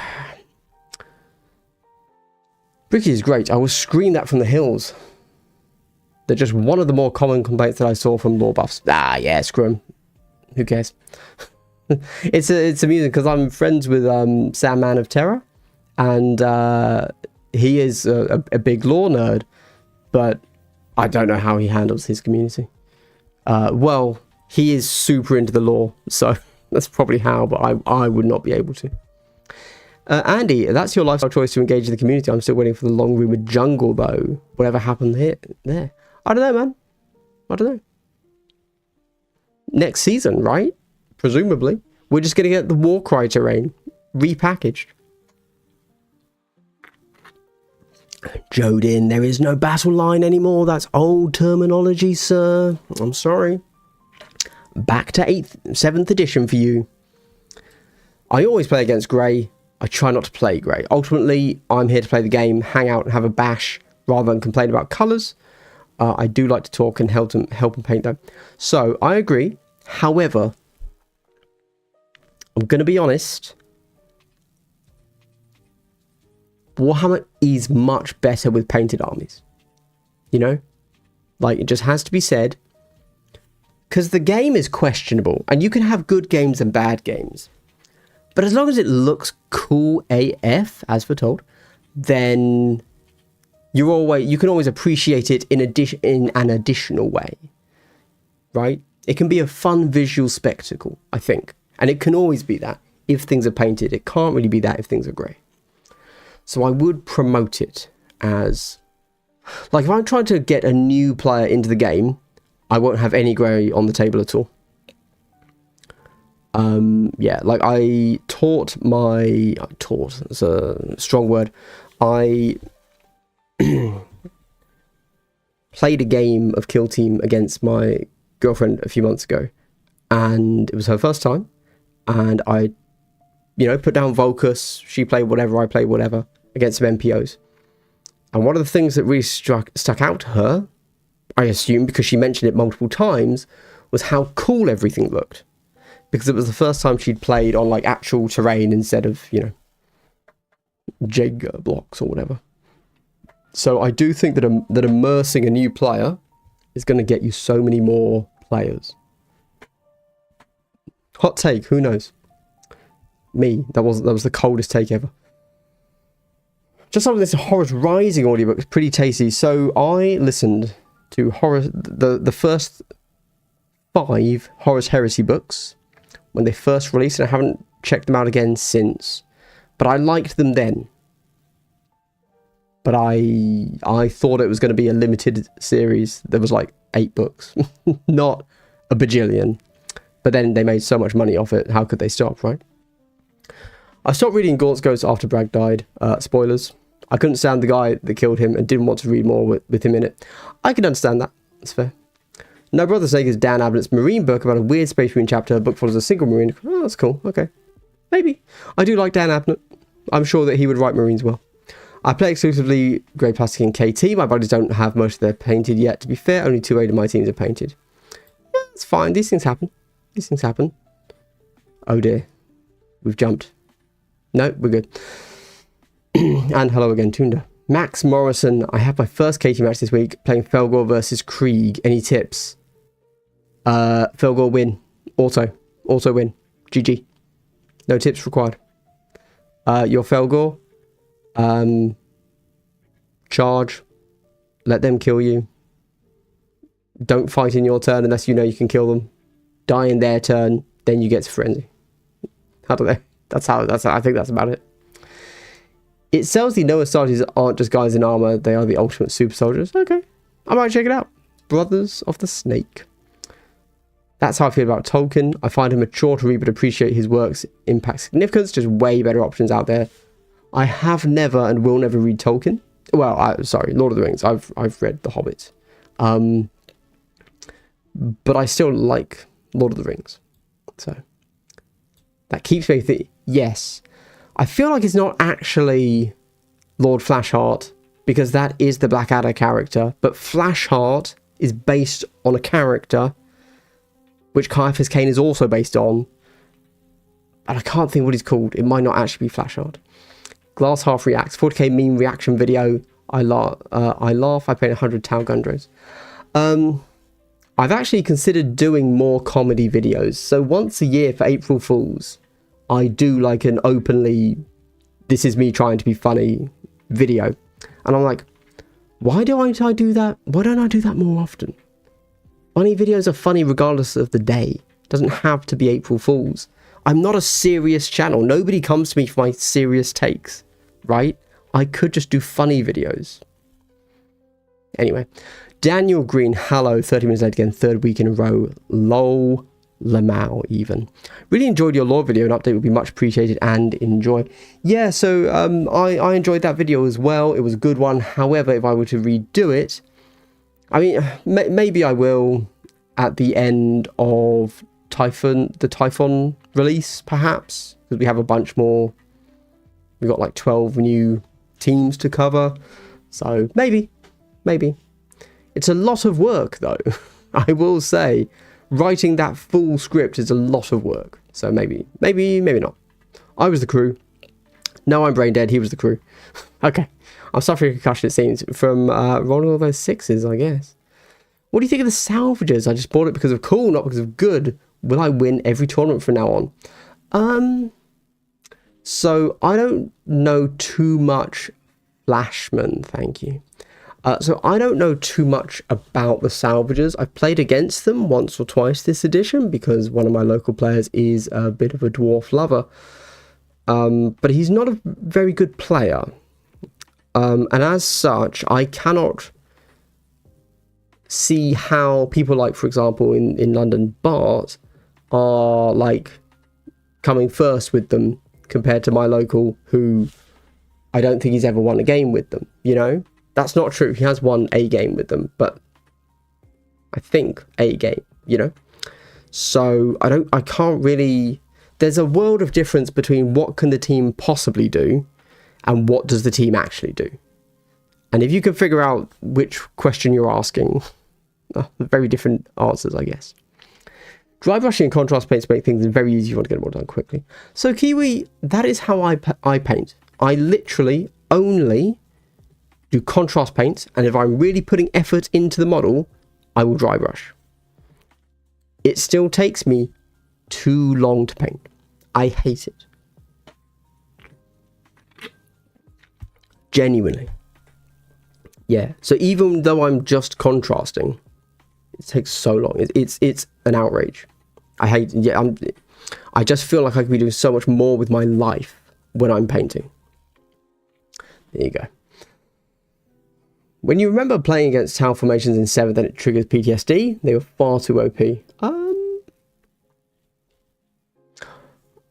Bricky is great. I will scream that from the hills. They're just one of the more common complaints that I saw from lore buffs. Yeah, screw 'em. Who cares? It's amusing because I'm friends with Sandman of Terror, and he is a big lore nerd, but I don't know how he handles his community. Well, he is super into the lore, so that's probably how, but I would not be able to. Andy, that's your lifestyle choice to engage in the community. I'm still waiting for the long rumored jungle, though. Whatever happened there? I don't know, man. I don't know. Next season, right? Presumably. We're just going to get the Warcry terrain repackaged. Jodin, there is no battle line anymore. That's old terminology, sir. I'm sorry. Back to 7th edition for you. I always play against Grey. I try not to play Grey. Ultimately, I'm here to play the game, hang out and have a bash rather than complain about colours. I do like to talk and help and paint though. So, I agree. However, I'm going to be honest. Warhammer is much better with painted armies. You know? Like, it just has to be said. Because the game is questionable. And you can have good games and bad games. But as long as it looks cool AF, as foretold, then you can always appreciate it in an additional way. Right? It can be a fun visual spectacle, I think. And it can always be that if things are painted. It can't really be that if things are grey. So I would promote it as... Like, if I'm trying to get a new player into the game, I won't have any grey on the table at all. Yeah, like I taught, it's a strong word. I played a game of Kill Team against my girlfriend a few months ago. And it was her first time. And I, put down Volcus. She played whatever, I played whatever. Against some MPOs. And one of the things that really stuck out to her, I assume because she mentioned it multiple times, was how cool everything looked. Because it was the first time she'd played on like actual terrain instead of, Jenga blocks or whatever. So I do think that immersing a new player is going to get you so many more players. Hot take, who knows? Me, that was the coldest take ever. Just some of this Horus Rising audiobook is pretty tasty. So I listened to the first 5 Horus Heresy books when they first released, and I haven't checked them out again since. But I liked them then. But I thought it was going to be a limited series. There was like 8 books, not a bajillion. But then they made so much money off it. How could they stop, right? I stopped reading Gaunt's Ghost after Bragg died. Spoilers. I couldn't stand the guy that killed him and didn't want to read more with him in it. I can understand that. That's fair. No Brother Snake is Dan Abnett's Marine book about a weird Space Marine chapter. A book follows a single Marine. Oh, that's cool. Okay. Maybe. I do like Dan Abnett. I'm sure that he would write Marines well. I play exclusively Grey Plastic and KT. My buddies don't have most of their painted yet. To be fair, only 2 of my teams are painted. Yeah, it's fine. These things happen. These things happen. Oh dear. We've jumped. No, we're good. And hello again, Tunda. Max Morrison, I have my first KT match this week, playing Felgor versus Krieg. Any tips? Felgor win. Auto win. GG. No tips required. Your Felgor. Charge. Let them kill you. Don't fight in your turn unless you know you can kill them. Die in their turn, then you get to frenzy. How do they? That's how I think that's about it. It sells the Noah Astartes aren't just guys in armor, they are the ultimate super soldiers. Okay, I might check it out. Brothers of the Snake. That's how I feel about Tolkien. I find him mature to read but appreciate his work's impact significance. Just way better options out there. I have never and will never read Tolkien. Well, sorry, Lord of the Rings. I've read The Hobbit. But I still like Lord of the Rings. So that keeps me thinking, yes. I feel like it's not actually Lord Flashheart, because that is the Blackadder character, but Flashheart is based on a character which Caiaphas Cain is also based on, and I can't think what he's called. It might not actually be Flashheart. Glass Half reacts. 40k meme reaction video. I laugh. I paid 100 Tau Gundros. I've actually considered doing more comedy videos. So once a year for April Fools, I do like an openly, this is me trying to be funny video. And I'm like, why don't I do that? Why don't I do that more often? Funny videos are funny regardless of the day. It doesn't have to be April Fools. I'm not a serious channel. Nobody comes to me for my serious takes, right? I could just do funny videos. Anyway, Daniel Green, hello, 30 minutes late again, 3rd week in a row. Lol. Lamau even. Really enjoyed your lore video. An update would be much appreciated and enjoy. Yeah, so I enjoyed that video as well. It was a good one. However, if I were to redo it, I mean, maybe I will at the end of the Typhon release, perhaps, because we have a bunch more. We've got like 12 new teams to cover. So maybe. It's a lot of work though. I will say, writing that full script is a lot of work. So maybe not. I was the crew. No, I'm brain dead. He was the crew. Okay. I'm suffering a concussion, it seems, from rolling all those sixes, I guess. What do you think of the salvages? I just bought it because of cool, not because of good. Will I win every tournament from now on? So I don't know too much. Flashman, thank you. So I don't know too much about the salvages. I've played against them once or twice this edition because one of my local players is a bit of a dwarf lover. But he's not a very good player. And as such, I cannot see how people like, for example, in London, Bart, are like coming first with them compared to my local, who I don't think he's ever won a game with them, you know? That's not true. He has won a game with them, but I think a game, you know? So I can't really, there's a world of difference between what can the team possibly do and what does the team actually do. And if you can figure out which question you're asking, very different answers, I guess. Dry brushing and contrast paints make things very easy if you want to get them all done quickly. So Kiwi, that is how I paint. I literally only do contrast paints, and if I'm really putting effort into the model, I will dry brush. It still takes me too long to paint. I hate it. Genuinely. Yeah, so even though I'm just contrasting, it takes so long. It's an outrage. I hate, yeah, I just feel like I could be doing so much more with my life when I'm painting. There you go. When you remember playing against Tau formations in 7th and it triggers PTSD, they were far too OP.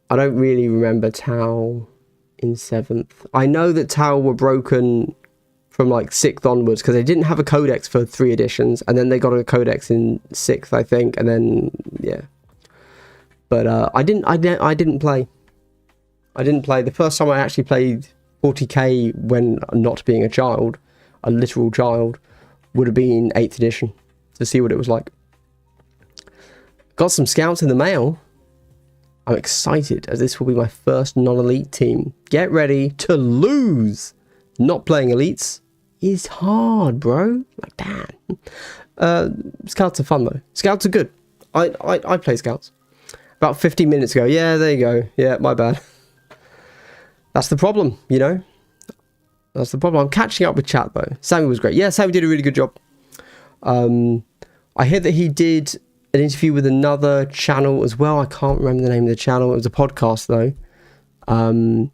I don't really remember Tau in 7th. I know that Tau were broken from like 6th onwards because they didn't have a codex for 3 editions, and then they got a codex in 6th, I think, and then yeah. But I didn't play. I didn't play. The first time I actually played 40k when not being a child, a literal child, would have been 8th edition to see what it was like. Got some scouts in the mail. I'm excited as this will be my first non-elite team. Get ready to lose. Not playing elites is hard, bro. Like, damn. Scouts are fun though. Scouts are good. I play scouts. About 15 minutes ago. Yeah, there you go. Yeah, my bad. That's the problem, you know? That's the problem. I'm catching up with chat though. Sammy was great. Yeah, Sammy did a really good job. I heard that he did an interview with another channel as well. I can't remember the name of the channel. It was a podcast though. And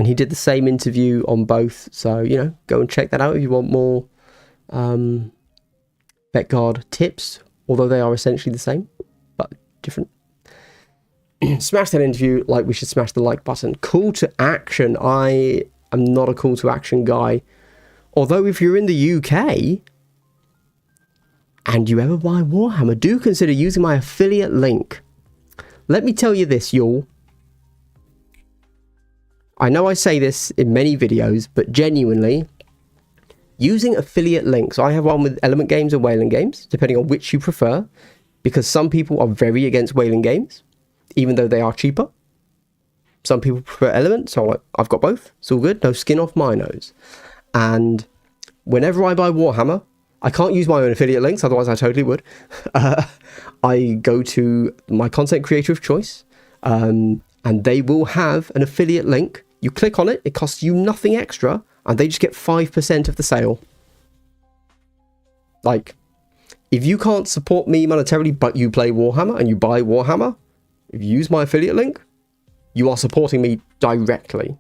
he did the same interview on both. So, you know, go and check that out if you want more Betguard tips. Although they are essentially the same, but different. Smash that interview like we should smash the like button. Call to action. I am not a call to action guy. Although if you're in the UK and you ever buy Warhammer, do consider using my affiliate link. Let me tell you this, y'all. I know I say this in many videos, but genuinely, using affiliate links. I have one with Element Games and Whaling Games, depending on which you prefer, because some people are very against Whaling Games, even though they are cheaper. Some people prefer Element, so I'm like, I've got both. It's all good. No skin off my nose. And whenever I buy Warhammer, I can't use my own affiliate links, otherwise I totally would. I go to my content creator of choice, and they will have an affiliate link. You click on it, it costs you nothing extra, and they just get 5% of the sale. Like, if you can't support me monetarily, but you play Warhammer and you buy Warhammer, if you use my affiliate link, you are supporting me directly.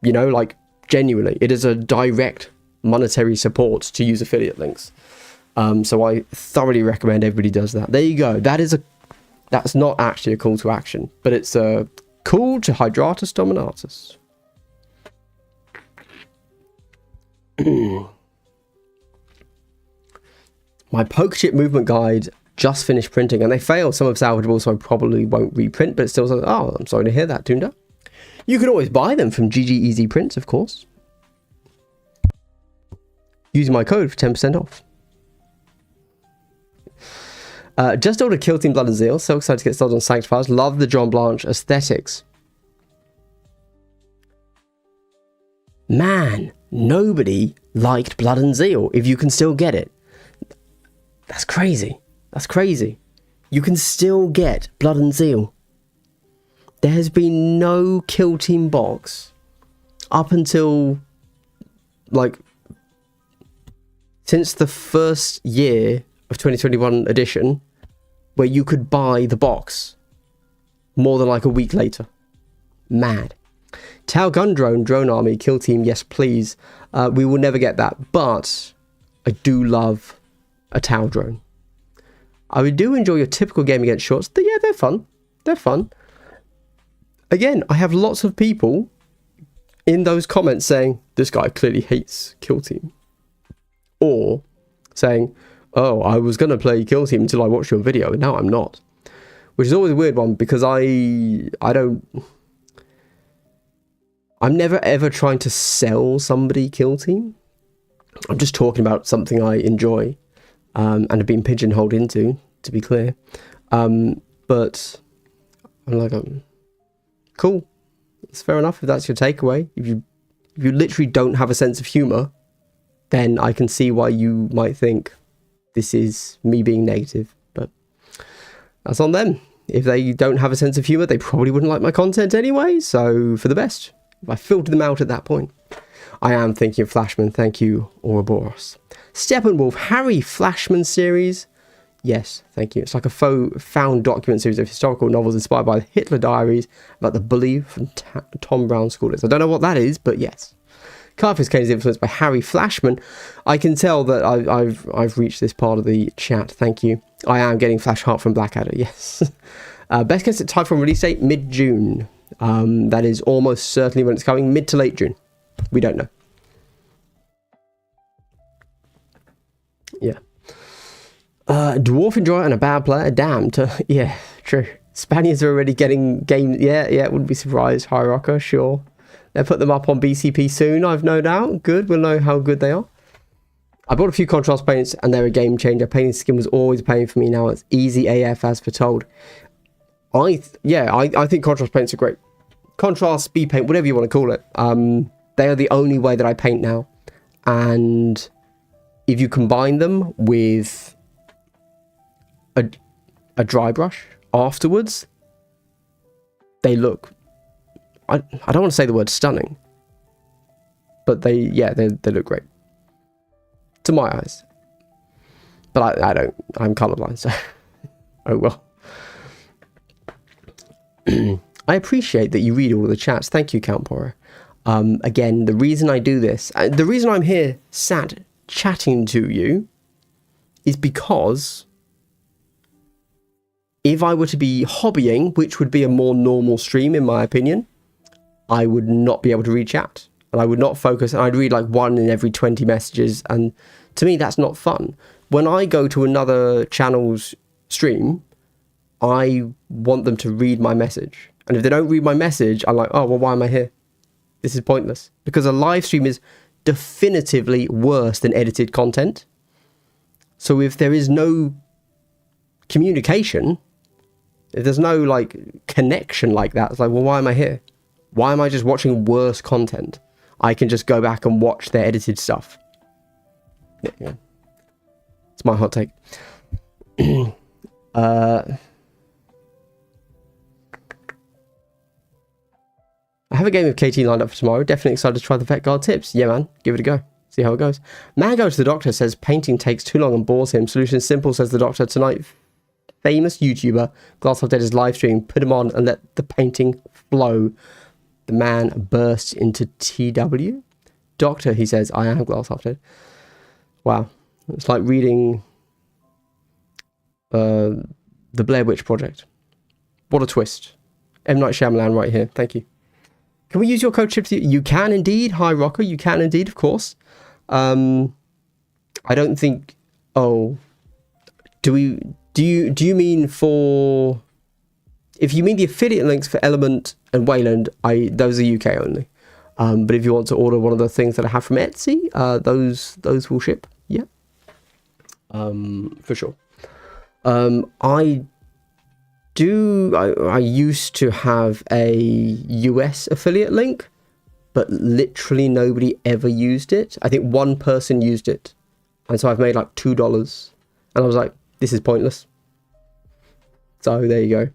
You know, like, genuinely. It is a direct monetary support to use affiliate links. So I thoroughly recommend everybody does that. There you go. That's not actually a call to action, but it's a call to Hydratus Dominatus. My poker chip movement guide just finished printing, and they failed. Some of salvageable, so I probably won't reprint, but it still says, oh, I'm sorry to hear that, Tunda. You can always buy them from GG Easy Prints, of course, using my code for 10% off. Just ordered Kill Team Blood and Zeal. So excited to get started on Sanctifiers. Love the John Blanche aesthetics. Man, nobody liked Blood and Zeal. If you can still get it, that's crazy. That's crazy. You can still get Blood and Zeal. There has been no Kill Team box up until, like, since the first year of 2021 edition, where you could buy the box more than like a week later. Mad. Tau Gun Drone Army, Kill Team, yes please. We will never get that, but I do love a Tau drone. I do enjoy your typical game against shorts. Yeah, they're fun. They're fun. Again, I have lots of people in those comments saying, this guy clearly hates Kill Team. Or saying, oh, I was going to play Kill Team until I watched your video, and now I'm not. Which is always a weird one, because I'm never ever trying to sell somebody Kill Team. I'm just talking about something I enjoy, and have been pigeonholed into, to be clear. But I'm like, cool. It's fair enough if that's your takeaway. If you literally don't have a sense of humour, then I can see why you might think this is me being negative. But that's on them. If they don't have a sense of humour, they probably wouldn't like my content anyway. So for the best, if I filter them out at that point. I am thinking of Flashman. Thank you, Ouroboros. Steppenwolf, Harry Flashman series. Yes, thank you. It's like a found document series of historical novels inspired by the Hitler Diaries about the bully from Tom Brown School. I don't know what that is, but yes. Carface Kane is influenced by Harry Flashman. I can tell that I've reached this part of the chat. Thank you. I am getting Flashheart from Blackadder. Yes. Best case Typhon release date mid-June. That is almost certainly when it's coming. Mid to late June. We don't know. Yeah. Dwarf enjoyer and a bad player. Damn. Yeah, true. Spaniards are already getting games. Yeah, wouldn't be surprised. Hierarchy, sure. They'll put them up on BCP soon, I've no doubt. Good, we'll know how good they are. I bought a few contrast paints and they're a game changer. Painting skin was always a pain for me. Now it's easy AF as foretold. I think contrast paints are great. Contrast, speed paint, whatever you want to call it. They are the only way that I paint now. And if you combine them with a dry brush afterwards, they look... I don't want to say the word stunning, but they look great to my eyes. But I don't. I'm colorblind, so oh well. I appreciate that you read all of the chats. Thank you, Count Porra. Again, the reason I do this, the reason I'm here sat chatting to you, is because if I were to be hobbying, which would be a more normal stream in my opinion, I would not be able to read chat, and I would not focus, and I'd read like 1 in every 20 messages, and to me that's not fun. When I go to another channel's stream, I want them to read my message, and if they don't read my message, I'm like, oh well, why am I here? This is pointless, because a live stream is definitively worse than edited content. So if there is no communication, if there's no like connection like that, it's like, well, why am I here? Why am I just watching worse content? I can just go back and watch their edited stuff. Yeah. It's my hot take. I have a game of KT lined up for tomorrow. Definitely excited to try the Vet Guard tips. Yeah, man. Give it a go. See how it goes. Man Go to the Doctor says painting takes too long and bores him. Solution is simple, says the Doctor. Tonight, famous YouTuber Glass Half Dead is live stream. Put him on and let the painting flow. The man bursts into TW. Doctor, he says, I am Glass Half Dead. Wow. It's like reading the Blair Witch Project. What a twist. M. Night Shyamalan right here. Thank you. Can we use your code chip? You can indeed. Hi, Rocker. You can indeed, of course. I don't think... Oh. Do you mean for... If you mean the affiliate links for Element and Wayland, those are UK only. But if you want to order one of the things that I have from Etsy, those will ship. Yeah. For sure. I used to have a US affiliate link, but literally nobody ever used it. I think one person used it. And so I've made like $2. And I was like, this is pointless. So there you go.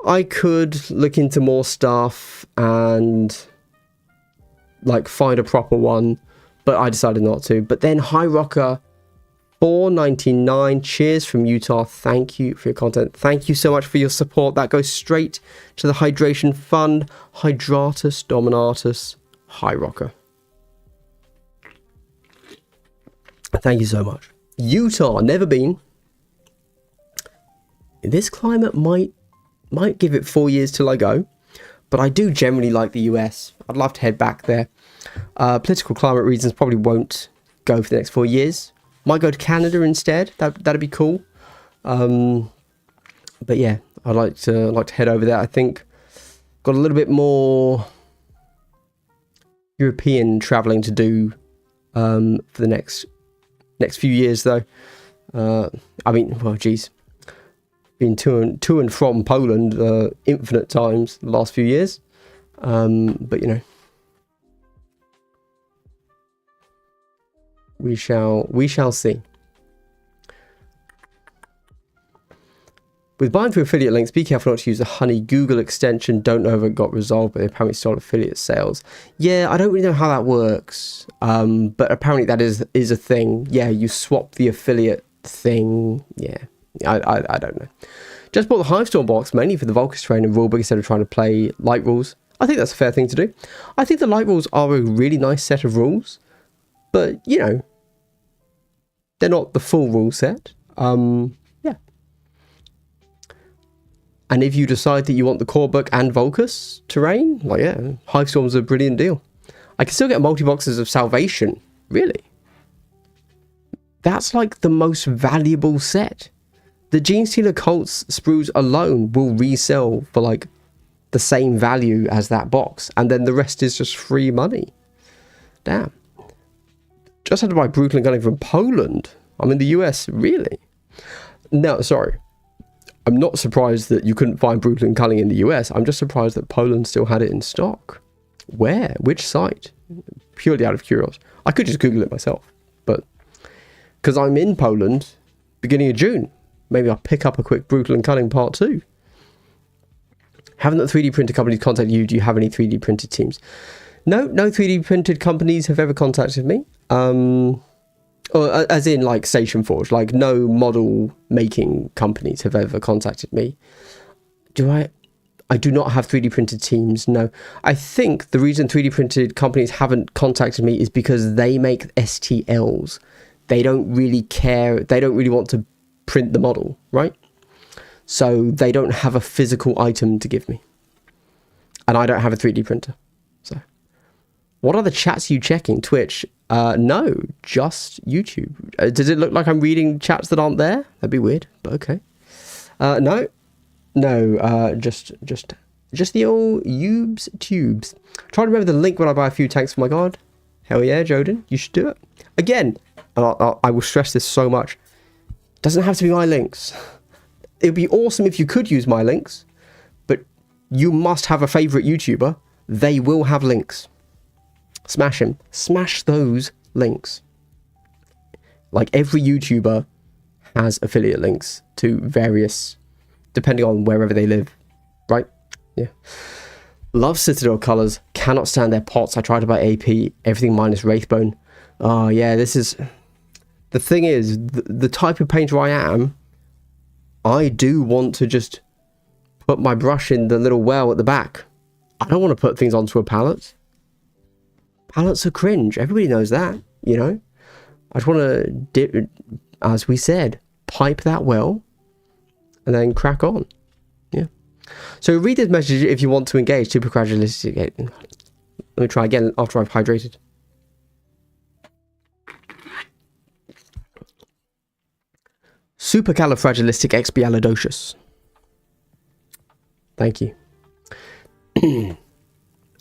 I could look into more stuff and like find a proper one, but I decided not to. But then High Rocker $4.99. Cheers from Utah. Thank you for your content. Thank you so much for your support. That goes straight to the Hydration Fund. Hydratus Dominatus. High Rocker. Thank you so much. Utah, never been. This climate might give it 4 years till I go, but I do generally like the US. I'd love to head back there. Political climate reasons probably won't go for the next 4 years. Might go to Canada instead. That'd be cool. But yeah, I'd like to head over there. I think got a little bit more European traveling to do for the next few years though. I mean, well, geez, been to and from Poland infinite times the last few years. But you know, we shall see. With buying through affiliate links, be careful not to use the Honey Google extension. Don't know if it got resolved, but they apparently stole affiliate sales. Yeah, I don't really know how that works. But apparently that is a thing. Yeah, you swap the affiliate thing. Yeah, I don't know. Just bought the Hivestorm box mainly for the Volcus terrain and rulebook instead of trying to play light rules. I think that's a fair thing to do. I think the light rules are a really nice set of rules, but you know, they're not the full rule set. Yeah. And if you decide that you want the core book and Volcus terrain, like yeah, Hivestorm's a brilliant deal. I can still get multi-boxes of Salvation. Really? That's like the most valuable set. The Genestealer Cults sprues alone will resell for like the same value as that box, and then the rest is just free money. Damn. Just had to buy Brutal and Gunning from Poland. I'm in the US, really? No, sorry. I'm not surprised that you couldn't find Brutal and Cunning in the US. I'm just surprised that Poland still had it in stock. Where? Which site? Purely out of curiosity. I could just Google it myself, but because I'm in Poland, beginning of June, maybe I'll pick up a quick Brutal and Cunning part 2. Haven't the 3D printer companies contacted you? Do you have any 3D printed teams? No 3D printed companies have ever contacted me. Or as in like Station Forge, like no model making companies have ever contacted me. I do not have 3D printed teams, no. I think the reason 3D printed companies haven't contacted me is because they make STLs. They don't really care, they don't really want to print the model, right? So they don't have a physical item to give me. And I don't have a 3D printer. So what other chats are you checking? Twitch? No, just YouTube. Does it look like I'm reading chats that aren't there? That'd be weird, but okay. No, just the old Ubes tubes. Try to remember the link when I buy a few tanks for my god. Hell yeah, Joden, you should do it. Again, I will stress this so much. Doesn't have to be my links. It would be awesome if you could use my links, but you must have a favorite YouTuber. They will have links. Smash him. Smash those links. Like every YouTuber has affiliate links to various, depending on wherever they live, right? Yeah. Love Citadel colors. Cannot stand their pots. I tried to buy AP. Everything minus Wraithbone. Oh yeah, this is... The thing is, the type of painter I am, I do want to just put my brush in the little well at the back. I don't want to put things onto a palette. Palettes are cringe. Everybody knows that, you know? I just want to, as we said, pipe that well and then crack on. Yeah. So read this message if you want to engage. Supercalifragilistic. Let me try again after I've hydrated. Supercalifragilisticexpialidocious. Thank you.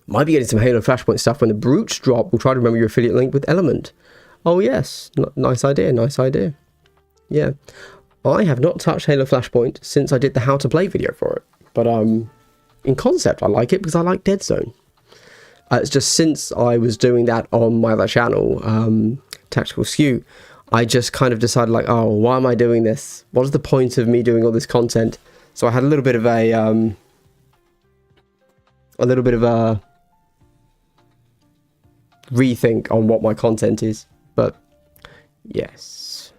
Might be getting some Halo Flashpoint stuff when the brutes drop. We'll try to remember your affiliate link with Element. Oh yes, nice idea, nice idea. Yeah, I have not touched Halo Flashpoint since I did the how to play video for it. But in concept, I like it because I like Dead Zone. It's just since I was doing that on my other channel, Tactical Skew, I just kind of decided like, oh, why am I doing this? What is the point of me doing all this content? So I had a little bit of a rethink on what my content is. But yes,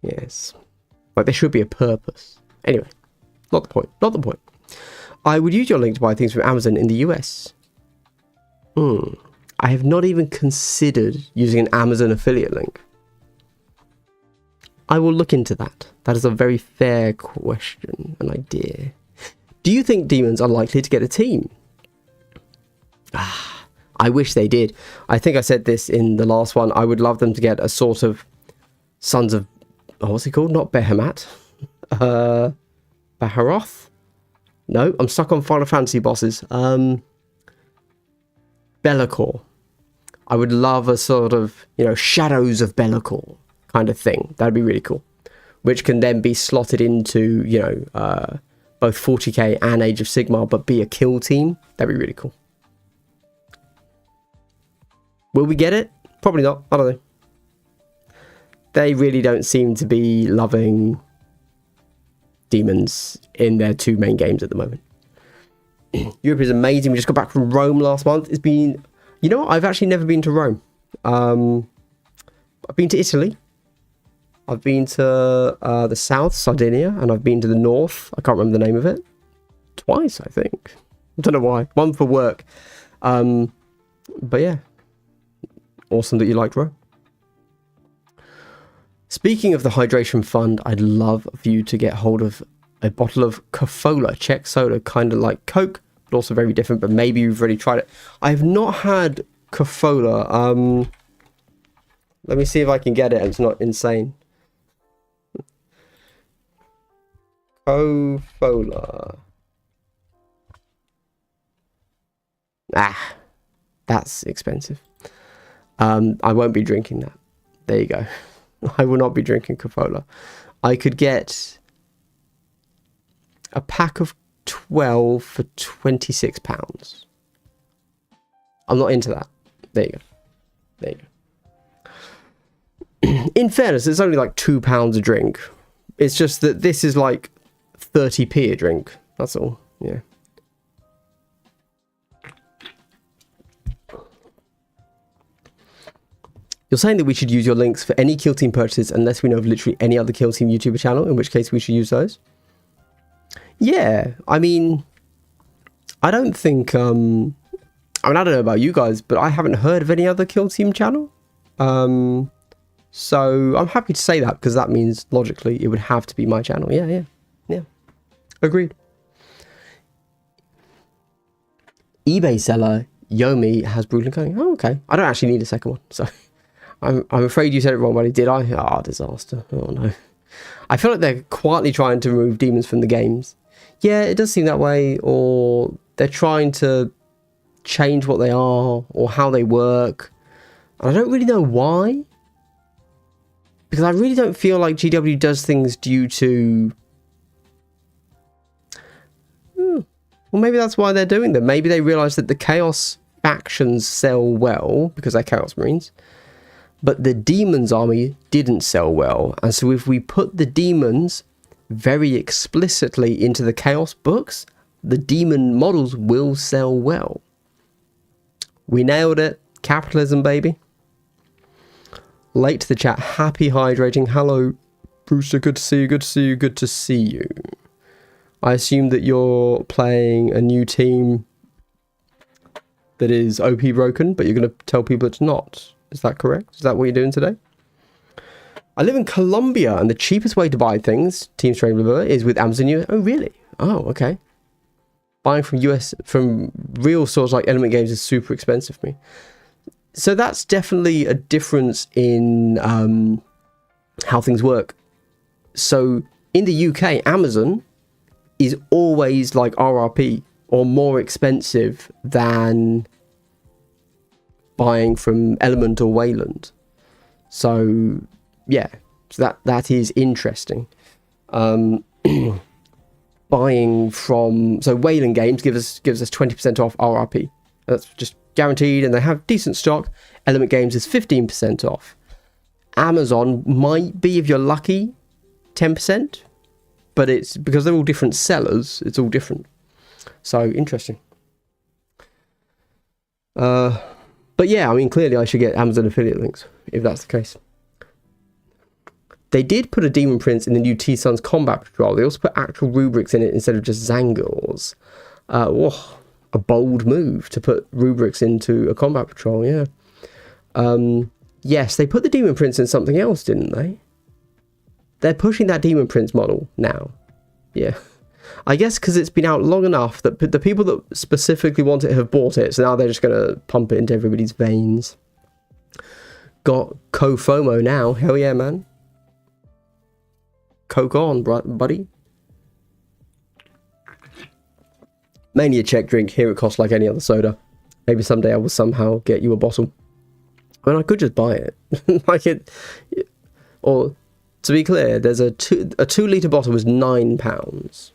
like there should be a purpose. Anyway, not the point. Not the point. I would use your link to buy things from Amazon in the US. I have not even considered using an Amazon affiliate link. I will look into that. That is a very fair question, an idea. Do you think demons are likely to get a team? I wish they did. I think I said this in the last one. I would love them to get a sort of Sons of... Oh, what's he called? Not Behemat. Baharoth? No, I'm stuck on Final Fantasy bosses. Be'lakor. I would love a sort of, Shadows of Be'lakor kind of thing. That'd be really cool. Which can then be slotted into, both 40k and Age of Sigmar, but be a kill team. That'd be really cool. Will we get it? Probably not. I don't know. They really don't seem to be loving demons in their two main games at the moment. Europe is amazing. We just got back from Rome last month. It's been... You know what? I've actually never been to Rome. I've been to Italy. I've been to the south, Sardinia, and I've been to the north. I can't remember the name of it. Twice, I think. I don't know why. One for work. But yeah. Awesome that you liked Rome. Speaking of the hydration fund, I'd love for you to get hold of a bottle of Cofola Czech soda, kind of like Coke, but also very different, but maybe you've already tried it. I have not had Cofola. Let me see if I can get it and it's not insane. Cofola. That's expensive. I won't be drinking that. There you go. I will not be drinking Cofola. I could get a pack of 12 for £26. I'm not into that. There you go. There you go. In fairness, it's only like £2 a drink. It's just that this is like 30p a drink. That's all. Yeah. You're saying that we should use your links for any Kill Team purchases unless we know of literally any other Kill Team YouTuber channel, in which case we should use those. Yeah, I mean, I don't think, I don't know about you guys, but I haven't heard of any other Kill Team channel. So I'm happy to say that because that means logically it would have to be my channel. Yeah. Agreed. eBay seller Yomi has Brooklyn going. Oh, okay. I don't actually need a second one, so... I'm afraid you said it wrong, buddy. Did I? Ah, disaster. Oh, no. I feel like they're quietly trying to remove demons from the games. Yeah, it does seem that way. Or they're trying to change what they are or how they work. And I don't really know why. Because I really don't feel like GW does things due to... Well, maybe that's why they're doing them. Maybe they realise that the Chaos factions sell well because they're Chaos Marines. But the Demons army didn't sell well. And so if we put the Demons very explicitly into the Chaos books, the Demon models will sell well. We nailed it. Capitalism, baby. Late to the chat. Happy hydrating. Hello, Brewster. Good to see you. Good to see you. Good to see you. I assume that you're playing a new team that is OP broken, but you're going to tell people it's not. Is that correct? Is that what you're doing today? I live in Colombia, and the cheapest way to buy things, Team Strange River, is with Amazon US. Oh, really? Oh, okay. Buying from real stores like Element Games is super expensive for me. So that's definitely a difference in how things work. So in the UK, Amazon is always like RRP or more expensive than buying from Element or Wayland. So yeah, so that is interesting. Buying from Wayland Games gives us 20% off RRP. That's just guaranteed, and they have decent stock. Element Games is 15% off. Amazon might be, if you're lucky, 10%, but it's because they're all different sellers. It's all different. So interesting. But yeah, I mean, clearly I should get Amazon affiliate links if that's the case. They did put a Demon Prince in the new T-Sun's Combat Patrol. They also put actual rubrics in it instead of just Zangors. A bold move to put rubrics into a Combat Patrol, yeah. Yes, they put the Demon Prince in something else, didn't they? They're pushing that Demon Prince model now. Yeah. I guess because it's been out long enough that the people that specifically want it have bought it, so now they're just going to pump it into everybody's veins. Got Co-FOMO now. Hell yeah, man. Coke on, buddy. Mainly a Czech drink. Here it costs like any other soda. Maybe someday I will somehow get you a bottle. I mean, I could just buy it. Like it. Or, to be clear, there's a 2-litre bottle was £9.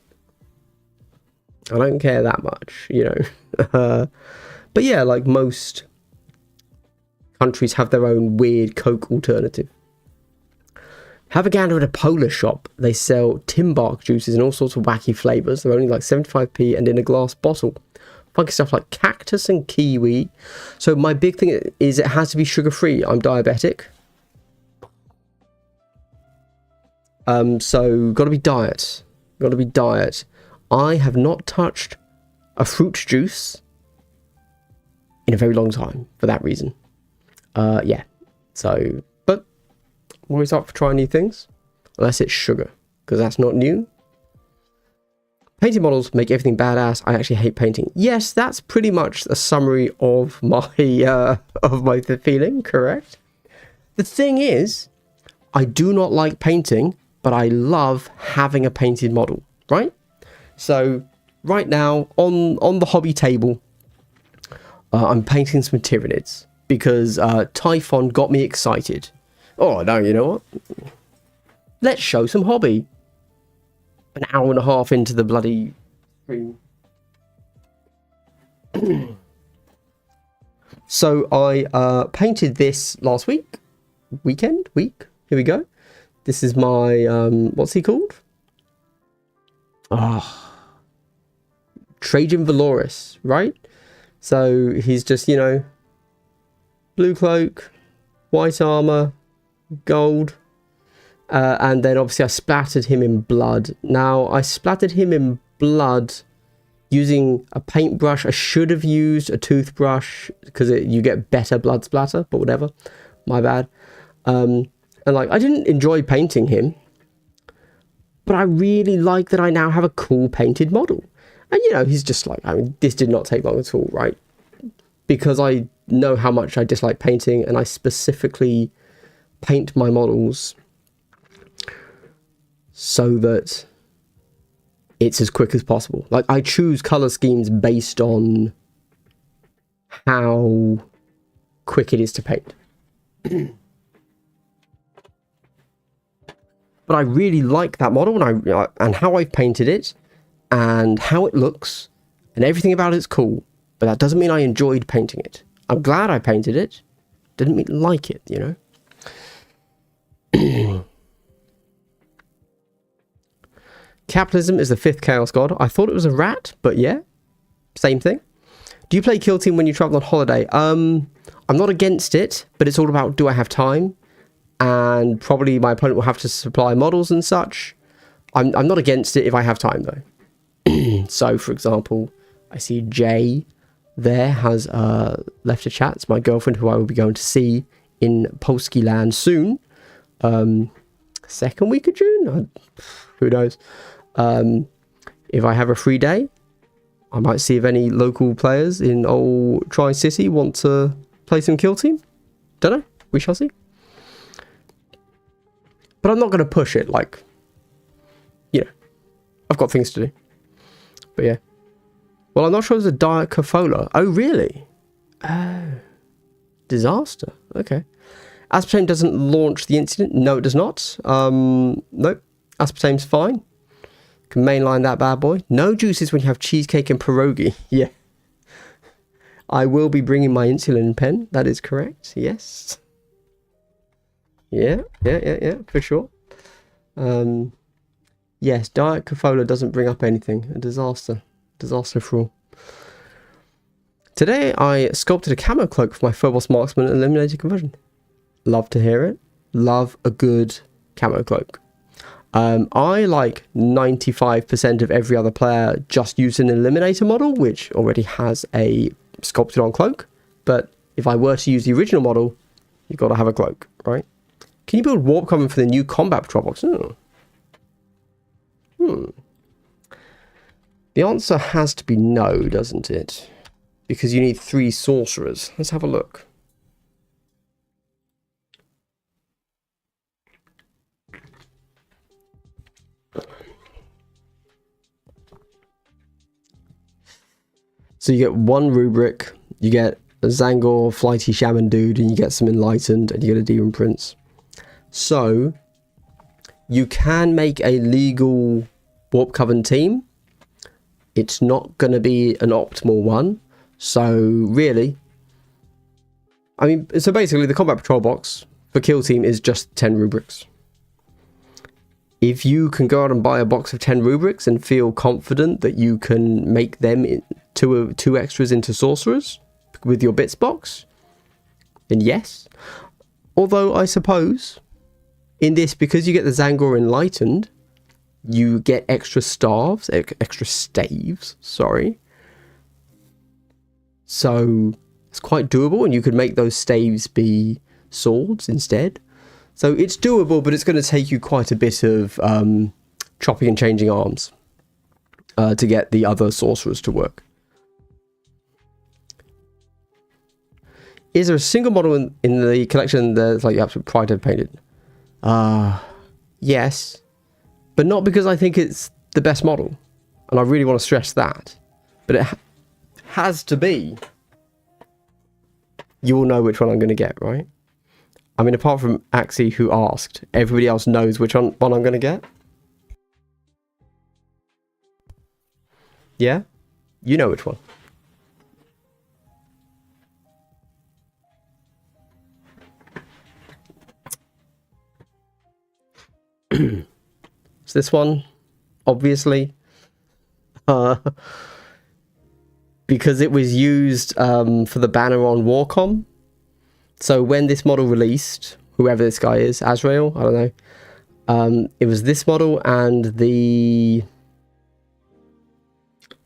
I don't care that much, you know. But yeah, like most countries have their own weird Coke alternative. Have a gander at a polar shop. They sell Timbark juices in all sorts of wacky flavours. They're only like 75p and in a glass bottle. Funky stuff like cactus and kiwi. So my big thing is it has to be sugar-free. I'm diabetic. So got to be diet. Got to be diet. I have not touched a fruit juice in a very long time for that reason. Yeah. So, but I'm always up for trying new things, unless it's sugar, because that's not new. Painting models make everything badass. I actually hate painting. Yes, that's pretty much a summary of my feeling. Correct. The thing is, I do not like painting, but I love having a painted model. Right. So right now on the hobby table, I'm painting some Tyranids because Typhon got me excited. Oh no, you know what? Let's show some hobby. An hour and a half into the bloody stream. So I painted this last week. Week. Here we go. This is my what's he called? Trajan Valoris, right? So he's just, you know, blue cloak, white armor, gold, and then obviously I splattered him in blood. Now I splattered him in blood using a paintbrush. I should have used a toothbrush because you get better blood splatter, but whatever, my bad. And like, I didn't enjoy painting him, but I really like that I now have a cool painted model. And, you know, he's just like, I mean, this did not take long at all, right? Because I know how much I dislike painting, and I specifically paint my models so that it's as quick as possible. Like, I choose color schemes based on how quick it is to paint. But I really like that model, and how I've painted it, and how it looks, and everything about it's cool. But that doesn't mean I enjoyed painting it. I'm glad I painted it. Didn't mean like it, you know. Capitalism is the fifth chaos god. I thought it was a rat, but yeah, same thing. Do you play Kill Team when you travel on holiday? I'm not against it, but it's all about, do I have time? And probably my opponent will have to supply models and such. I'm not against it if I have time, though. So, for example, I see Jay there has left a chat. It's my girlfriend who I will be going to see in Polski land soon. Second week of June? Who knows? If I have a free day, I might see if any local players in old Tri-City want to play some Kill Team. Don't know. We shall see. But I'm not going to push it, like, you know, I've got things to do. But yeah. Well, I'm not sure there's a Diet Cafola. Oh, really? Oh. Disaster. Okay. Aspartame doesn't launch the incident. No, it does not. Nope. Aspartame's fine. Can mainline that bad boy. No juices when you have cheesecake and pierogi. Yeah. I will be bringing my insulin pen. That is correct. Yes. Yeah, for sure. Yes, Diet Cafola doesn't bring up anything. A disaster. Disaster for all. Today, I sculpted a camo cloak for my Phobos Marksman Eliminated Conversion. Love to hear it. Love a good camo cloak. I, like 95% of every other player, just use an Eliminator model, which already has a sculpted on cloak. But if I were to use the original model, you've got to have a cloak, right? Can you build warp cover for the new combat patrol box? The answer has to be no, doesn't it? Because you need 3 sorcerers. Let's have a look. So you get 1 rubric, you get a Zangor flighty shaman dude, and you get some enlightened, and you get a demon prince. So you can make a legal warp coven team. It's not going to be an optimal one. So really, I mean, so basically the combat patrol box for Kill Team is just 10 rubrics. If you can go out and buy a box of 10 rubrics and feel confident that you can make them two extras into sorcerers with your bits box, then yes. Although I suppose in this, because you get the Zangor Enlightened, you get extra staves, extra staves, sorry. So it's quite doable, and you could make those staves be swords instead. So it's doable, but it's going to take you quite a bit of chopping and changing arms to get the other sorcerers to work. Is there a single model in the collection that's like absolute pride to have painted? Yes. But not because I think it's the best model. And I really want to stress that. But it has to be. You all know which one I'm going to get, right? I mean, apart from Axie, who asked, everybody else knows which one I'm going to get. Yeah? You know which one. It's this one, obviously. Because it was used for the banner on Warcom. So when this model released, whoever this guy is, Azrael, I don't know. It was this model and the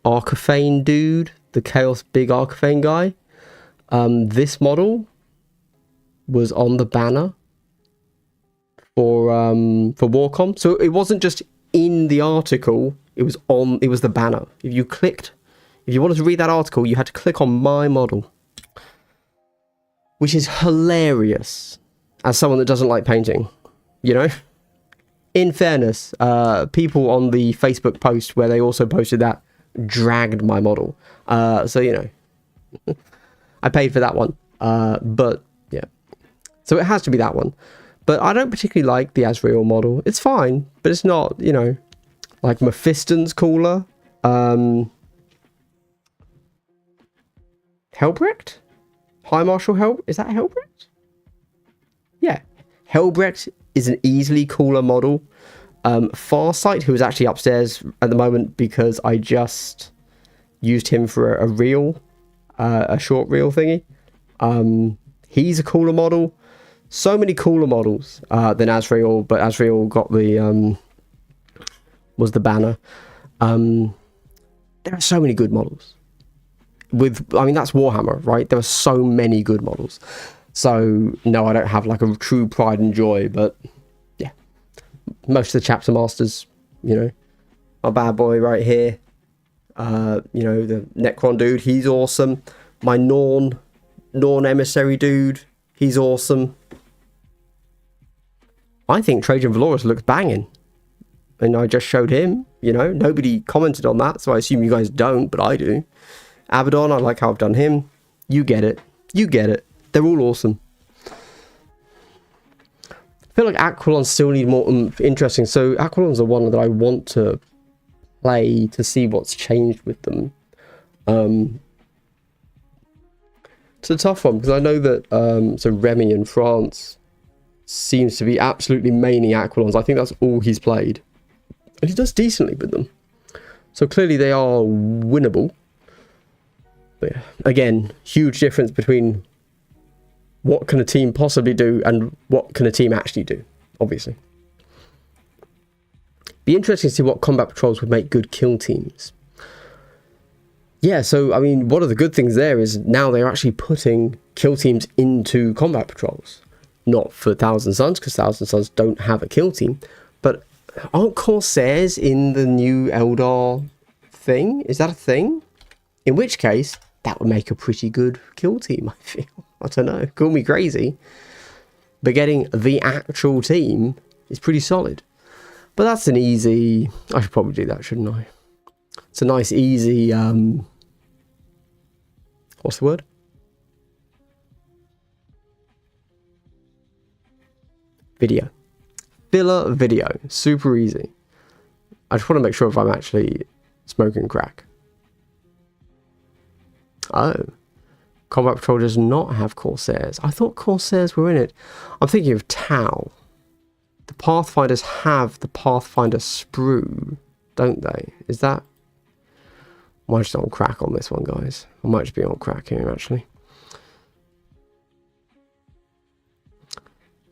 Arcaphane dude, the Chaos Big Arcaphane guy. This model was on the banner for Warcom. So it wasn't just in the article, it was the banner. If you wanted to read that article, you had to click on my model. Which is hilarious as someone that doesn't like painting, you know? In fairness, people on the Facebook post where they also posted that dragged my model. So, you know, I paid for that one. But, yeah. So it has to be that one. But I don't particularly like the Azrael model. It's fine, but it's not, you know, like Mephiston's cooler. Helbrecht? High Marshal is that Helbrecht? Yeah. Helbrecht is an easily cooler model. Farsight, who is actually upstairs at the moment because I just used him for a reel, a short reel thingy. He's a cooler model. So many cooler models than Azrael, but Azrael got the was the banner. There are so many good models. I mean, that's Warhammer, right? There are so many good models. So no, I don't have like a true pride and joy, but yeah, most of the chapter masters, you know, my bad boy right here, you know, the Necron dude, he's awesome. My Norn emissary dude, he's awesome. I think Trajan Valorous looks banging, and I just showed him. You know, nobody commented on that, so I assume you guys don't, but I do. Abaddon, I like how I've done him. You get it. You get it. They're all awesome. I feel like Aquilons still need more interesting. So Aquilons are one that I want to play to see what's changed with them. It's a tough one because I know that so Remy in France seems to be absolutely maining Aquilons. I think that's all he's played, and he does decently with them. So clearly they are winnable. But yeah, again, huge difference between what can a team possibly do and what can a team actually do, obviously. Be interesting to see what combat patrols would make good kill teams. Yeah, so, I mean, one of the good things there is now they're actually putting kill teams into combat patrols. Not for Thousand Suns, because Thousand Suns don't have a kill team. But aren't Corsairs in the new Eldar thing? Is that a thing? In which case, that would make a pretty good kill team, I feel. I don't know, call me crazy. But getting the actual team is pretty solid. But that's an easy... I should probably do that, shouldn't I? It's a nice, easy... what's the word? Video. Filler video. Super easy. I just want to make sure if I'm actually smoking crack. Oh. Combat Patrol does not have Corsairs. I thought Corsairs were in it. I'm thinking of Tau. The Pathfinders have the Pathfinder sprue, don't they? Is that... I might just on crack on this one, guys. I might just be on crack here, actually.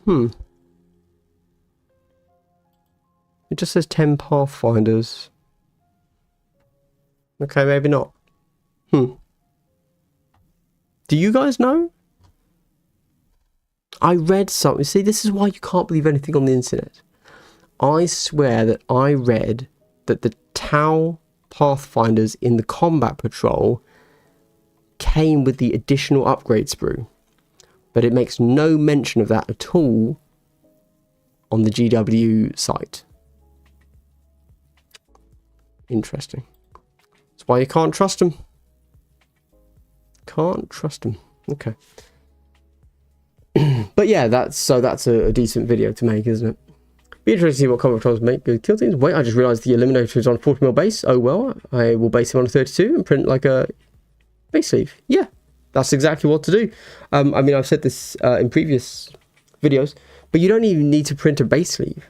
It just says 10 Pathfinders. Okay, maybe not. Do you guys know? I read something. See, this is why you can't believe anything on the internet. I swear that I read that the Tau Pathfinders in the Combat Patrol came with the additional upgrade sprue. But it makes no mention of that at all on the GW site. Interesting. That's why you can't trust them. Can't trust them. Okay. But yeah, that's a decent video to make, isn't it? Be interesting to see what combat patrols make good kill teams. Wait, I just realised the Eliminator is on a 40mm base. Oh well, I will base him on a 32 and print like a base sleeve. Yeah, that's exactly what to do. I mean, I've said this in previous videos, but you don't even need to print a base sleeve.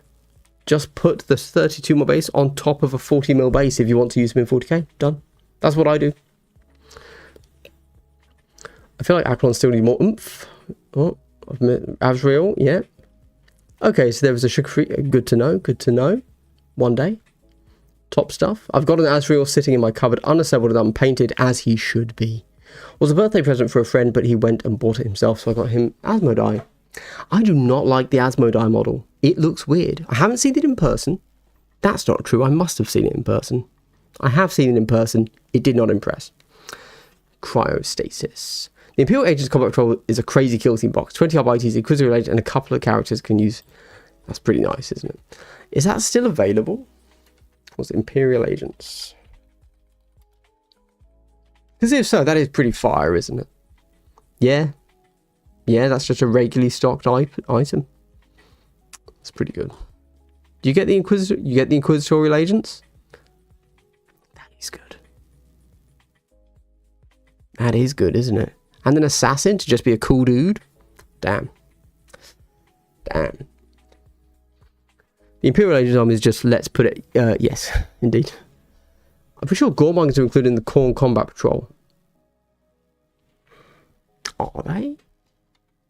Just put the 32mm base on top of a 40mm base if you want to use them in 40k. Done. That's what I do. I feel like Aquilons still need more oomph. Oh, Azrael, yeah. Okay, so there was a sugar-free. Good to know, good to know. One day. Top stuff. I've got an Azrael sitting in my cupboard, unassembled and unpainted, as he should be. Was a birthday present for a friend, but he went and bought it himself, so I got him Asmodai. I do not like the Asmodai model. It looks weird. I haven't seen it in person. That's not true. I must have seen it in person. I have seen it in person. It did not impress. Cryostasis. The Imperial Agents Combat Patrol is a crazy kill team box. 20 RBITs, Inquisitor Agent, and a couple of characters can use. That's pretty nice, isn't it? Is that still available? What's Imperial Agents? Because if so, that is pretty fire, isn't it? Yeah. Yeah, that's just a regularly stocked item. It's pretty good. Do you get the Inquisitor? You get the Inquisitorial Agents? That is good. That is good, isn't it? And an assassin to just be a cool dude. Damn. Damn. The Imperial Agent army is just, let's put it, yes, indeed. I'm pretty sure Gormongers are included in the Khorne Combat Patrol. Are they?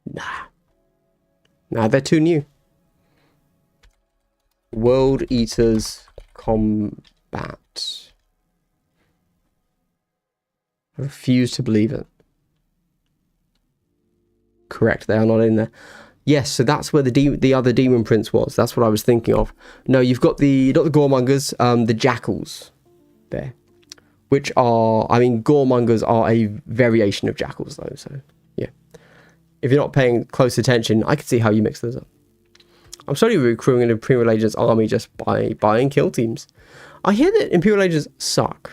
Nah. Nah, they're too new. World Eaters Combat. I refuse to believe it. Correct, they are not in there. Yes, so that's where the other demon prince was. That's what I was thinking of. No, you've got not the goremongers, the jackals there, which are, I mean, goremongers are a variation of jackals though. So yeah, if you're not paying close attention, I can see how you mix those up. I'm slowly recruiting an Imperial Agents army just by buying kill teams. I hear that Imperial Agents suck.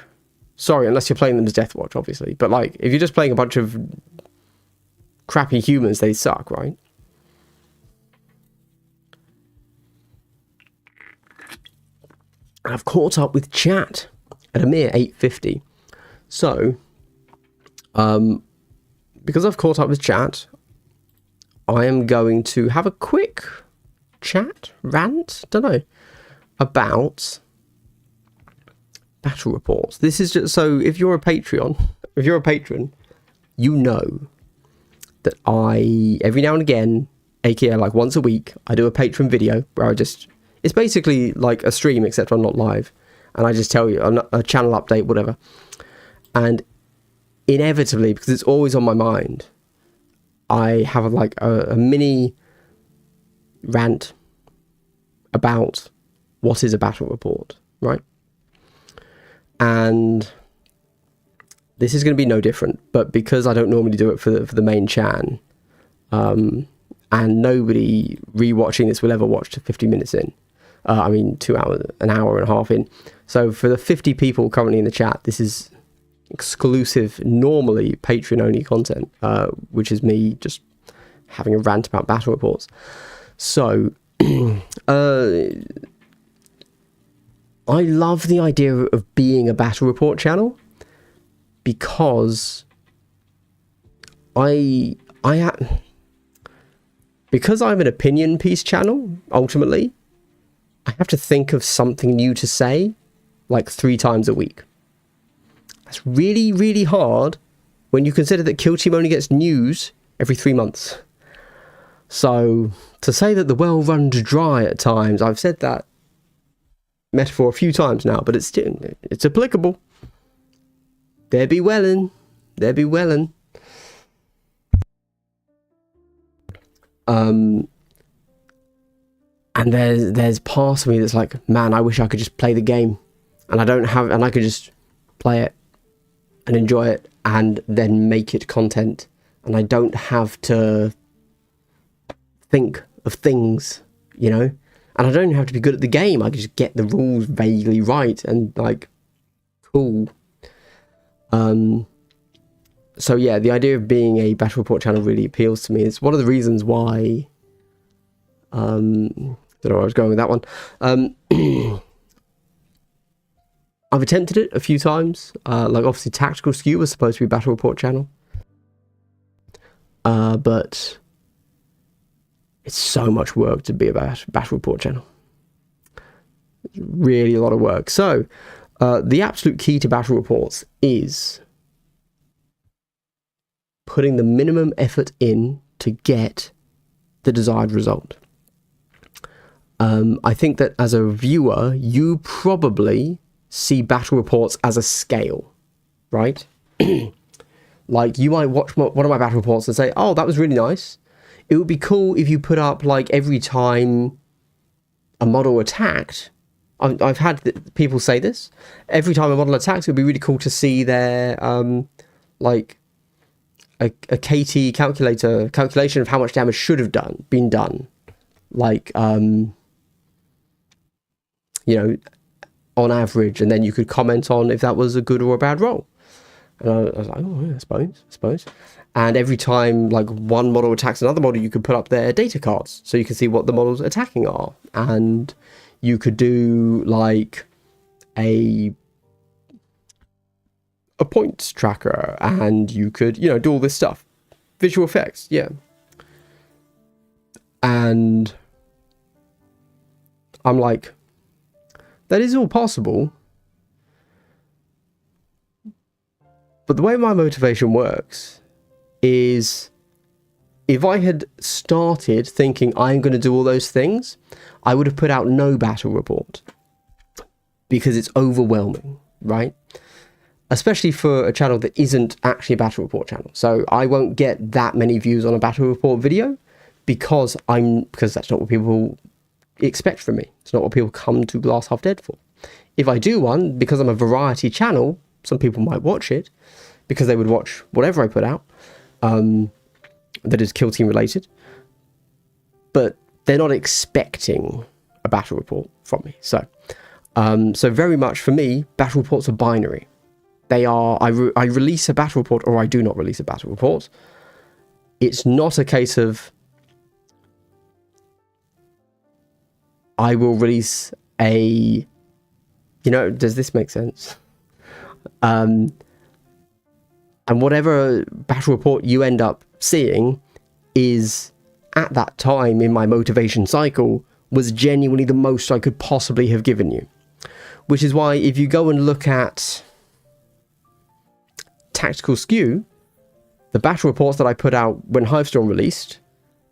Sorry, unless you're playing them as Deathwatch, obviously. But like, if you're just playing a bunch of crappy humans, they suck, right? I've caught up with chat at a mere 8:50. So, because I've caught up with chat, I am going to have a quick rant, don't know, about battle reports. This is just, so if you're a patron, you know that I, every now and again, aka like once a week, I do a patron video where it's basically like a stream, except I'm not live, and I just tell you a channel update, whatever. And inevitably, because it's always on my mind, I have like a mini rant about what is a battle report, right? And this is going to be no different, but because I don't normally do it for the main chan, and nobody rewatching this will ever watch to 50 minutes in. I mean, 2 hours, an hour and a half in. So for the 50 people currently in the chat, this is exclusive, normally Patreon-only content, which is me just having a rant about battle reports. So, I love the idea of being a battle report channel because because I'm an opinion piece channel, ultimately, I have to think of something new to say like 3 times a week. That's really, really hard when you consider that Kill Team only gets news every 3 months. So to say that the well runs dry at times, I've said that metaphor a few times now, but it's applicable. There be wellin'. And there's part of me that's like, man, I wish I could just play the game, and I could just play it and enjoy it and then make it content, and I don't have to think of things, you know, and I don't even have to be good at the game. I can just get the rules vaguely right and like, cool. So yeah, the idea of being a battle report channel really appeals to me. It's one of the reasons why, don't know where I was going with that one. I've attempted it a few times. Like obviously Tactical Skew was supposed to be a battle report channel. But it's so much work to be a battle report channel. It's really a lot of work. So the absolute key to battle reports is putting the minimum effort in to get the desired result. I think that as a viewer, you probably see battle reports as a scale, right? Like you might watch one of my battle reports and say, oh, that was really nice. It would be cool if you put up like every time a model attacked. I've had people say this. Every time a model attacks, it would be really cool to see their like a KT calculation of how much damage should have been done. Like you know, on average, and then you could comment on if that was a good or a bad roll. And I was like, oh yeah, I suppose. And every time like one model attacks another model, you could put up their data cards so you can see what the models attacking are. And you could do like a points tracker, and you could, you know, do all this stuff. Visual effects, yeah. And I'm like, that is all possible. But the way my motivation works is if I had started thinking I'm going to do all those things, I would have put out no battle report because it's overwhelming, right? especially for a channel that isn't actually a battle report channel. So I won't get that many views on a battle report video because that's not what people expect from me. It's not what people come to Glass Half Dead for. If I do one, because I'm a variety channel, some people might watch it because they would watch whatever I put out that is Kill Team related, but they're not expecting a battle report from me. So very much for me, battle reports are binary. They are, I release a battle report or I do not release a battle report. It's not a case of I will release a, does this make sense? And whatever battle report you end up seeing is, at that time in my motivation cycle, was genuinely the most I could possibly have given you. Which is why if you go and look at Tactical Skew, the battle reports that I put out when Hivestorm released,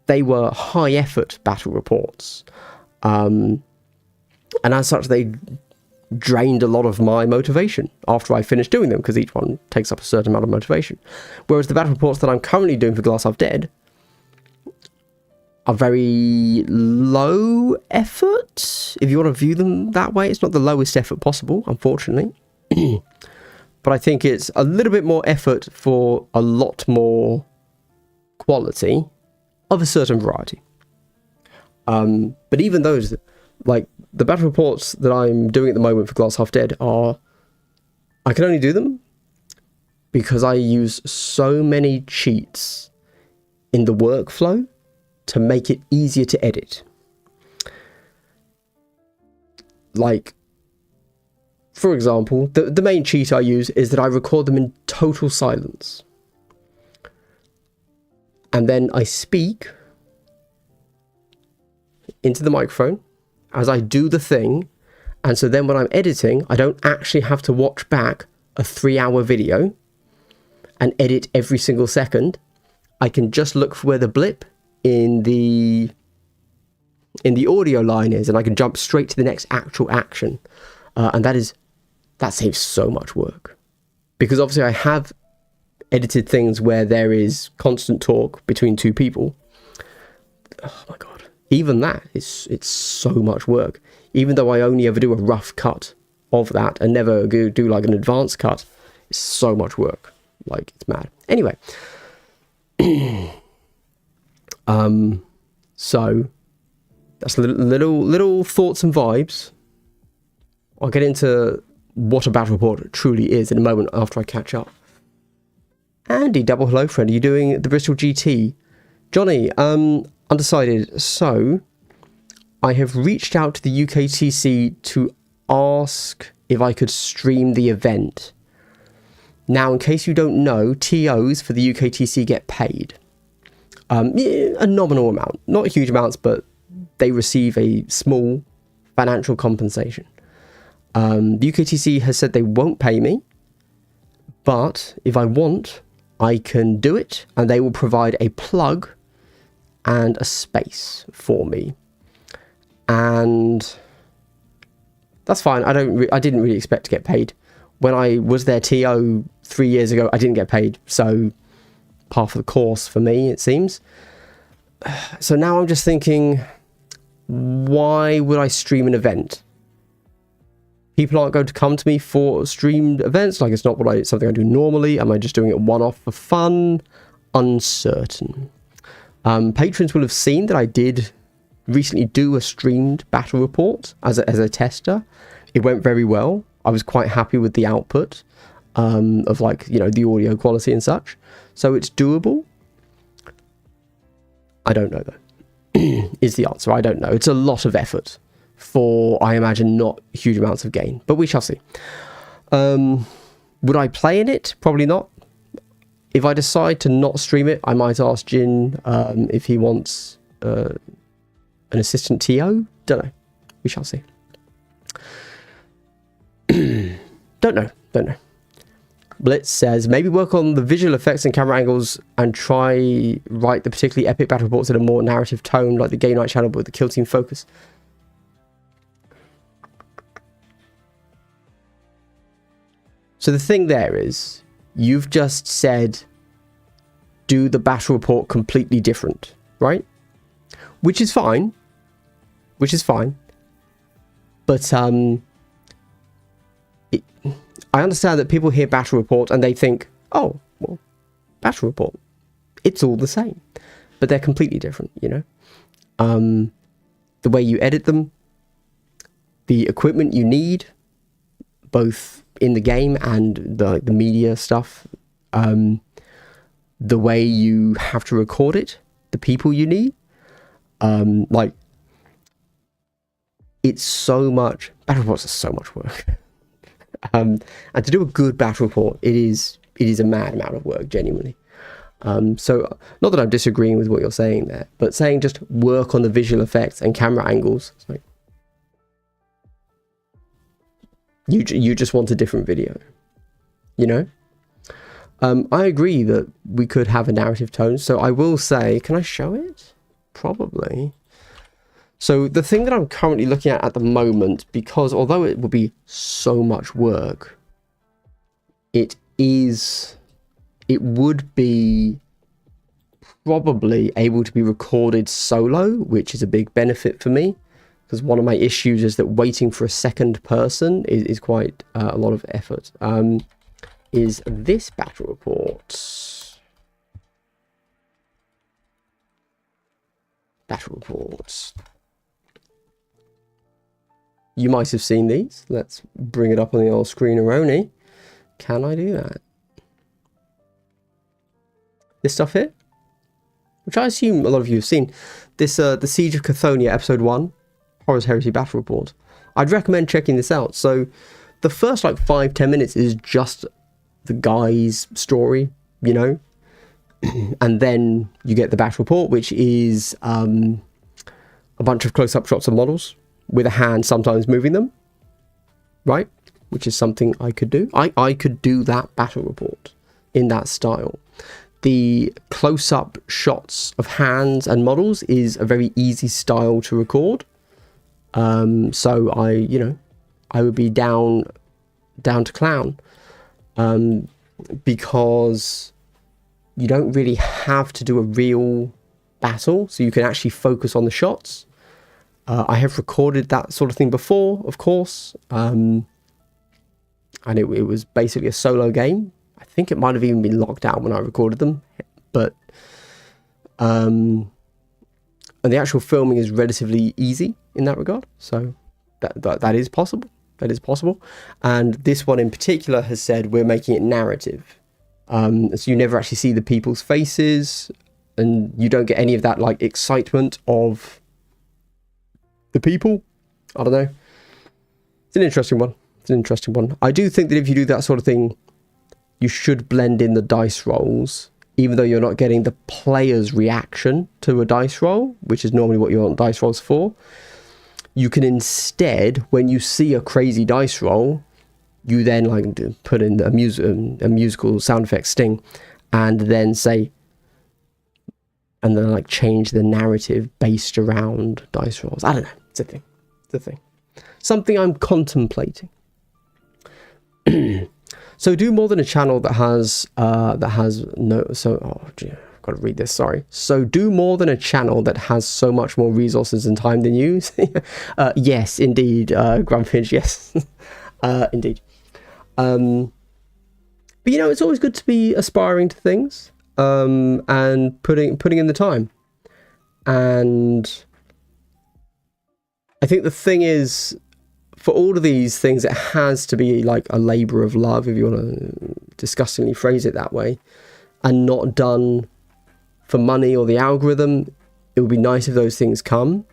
they were high effort battle reports. And as such, they drained a lot of my motivation after I finished doing them, because each one takes up a certain amount of motivation. Whereas the battle reports that I'm currently doing for Glass Half Dead are very low effort, if you want to view them that way. It's not the lowest effort possible, unfortunately. But I think it's a little bit more effort for a lot more quality of a certain variety. But even those, like the battle reports that I'm doing at the moment for Glass Half Dead, I can only do them because I use so many cheats in the workflow to make it easier to edit. Like, for example, the main cheat I use is that I record them in total silence. And then I speak into the microphone as I do the thing. And so then when I'm editing, I don't actually have to watch back a 3-hour video and edit every single second. I can just look for where the blip in the audio line is, and I can jump straight to the next actual action. And that saves so much work, because obviously I have edited things where there is constant talk between two people. Oh my god, even that it's so much work. Even though I only ever do a rough cut of that and never do like an advanced cut, it's so much work. Like, it's mad. Anyway, so that's little thoughts and vibes. I'll get into what a battle report truly is in a moment after I catch up. Andy, double hello friend, are you doing the Bristol GT? Johnny, undecided. So I have reached out to the UKTC to ask if I could stream the event. Now, in case you don't know, TOs for the UKTC get paid. A nominal amount, not huge amounts, but they receive a small financial compensation. The UKTC has said they won't pay me, but if I want, I can do it, and they will provide a plug and a space for me. And that's fine. I didn't really expect to get paid. When I was their TO 3 years ago, I didn't get paid, so par for the course for me, it seems. So now I'm just thinking, why would I stream an event? People aren't going to come to me for streamed events. Like, it's not something I do normally. Am I just doing it one-off for fun? Uncertain. Patrons will have seen that I did recently do a streamed battle report as a tester. It went very well. I was quite happy with the output of, like, the audio quality and such. So it's doable. I don't know, though, is the answer. I don't know. It's a lot of effort for, I imagine, not huge amounts of gain, but we shall see. Would I play in it? Probably not. If I decide to not stream it, I might ask Jin if he wants an assistant TO. Don't know. We shall see. Don't know. Blitz says, maybe work on the visual effects and camera angles and write the particularly epic battle reports in a more narrative tone, like the Game Night channel, but with the Kill Team focus. So the thing there is, you've just said, do the battle report completely different, right? Which is fine. Which is fine. But I understand that people hear battle report and they think, oh, well, battle report, it's all the same. But they're completely different, you know? The way you edit them, the equipment you need, both in the game and the media stuff, the way you have to record it, the people you need, like, it's so much, battle reports are so much work. And to do a good battle report, it is a mad amount of work, genuinely. So not that I'm disagreeing with what you're saying there, but saying just work on the visual effects and camera angles. It's like, you just want a different video, you know? I agree that we could have a narrative tone. So I will say, can I show it? Probably. So the thing that I'm currently looking at the moment, because although it would be so much work, it would be probably able to be recorded solo, which is a big benefit for me, because one of my issues is that waiting for a second person is quite a lot of effort. Is this battle report? Battle reports. You might have seen these. Let's bring it up on the old screen-a-roni. Can I do that? This stuff here, which I assume a lot of you have seen. This, the Siege of Cathonia, Episode 1, Horus Heresy Battle Report. I'd recommend checking this out. So the first like 5-10 minutes is just the guy's story, you know, and then you get the battle report, which is a bunch of close-up shots of models with a hand sometimes moving them, right? Which is something I could do. I could do that battle report in that style. The close-up shots of hands and models is a very easy style to record. So I would be down to clown, because you don't really have to do a real battle, so you can actually focus on the shots. I have recorded that sort of thing before, of course, and it was basically a solo game. I think it might have even been locked out when I recorded them, but and the actual filming is relatively easy in that regard, so that is possible. That is possible. And this one in particular has said we're making it narrative, so you never actually see the people's faces, and you don't get any of that like excitement of the people. I don't know. It's an interesting one. It's an interesting one. I do think that if you do that sort of thing, you should blend in the dice rolls, even though you're not getting the player's reaction to a dice roll, which is normally what you want dice rolls for. You can instead, when you see a crazy dice roll, you then like put in a musical sound effect sting, and then say, and then like change the narrative based around dice rolls. I don't know. It's a thing. It's a thing. Something I'm contemplating. So do more than a channel that has no. So I've got to read this. Sorry. So do more than a channel that has so much more resources and time than you. Yes, indeed, Grumpfinch. Yes, indeed. But you know, it's always good to be aspiring to things, and putting in the time. And I think the thing is, for all of these things, it has to be like a labor of love, if you want to disgustingly phrase it that way, and not done for money or the algorithm. It would be nice if those things come.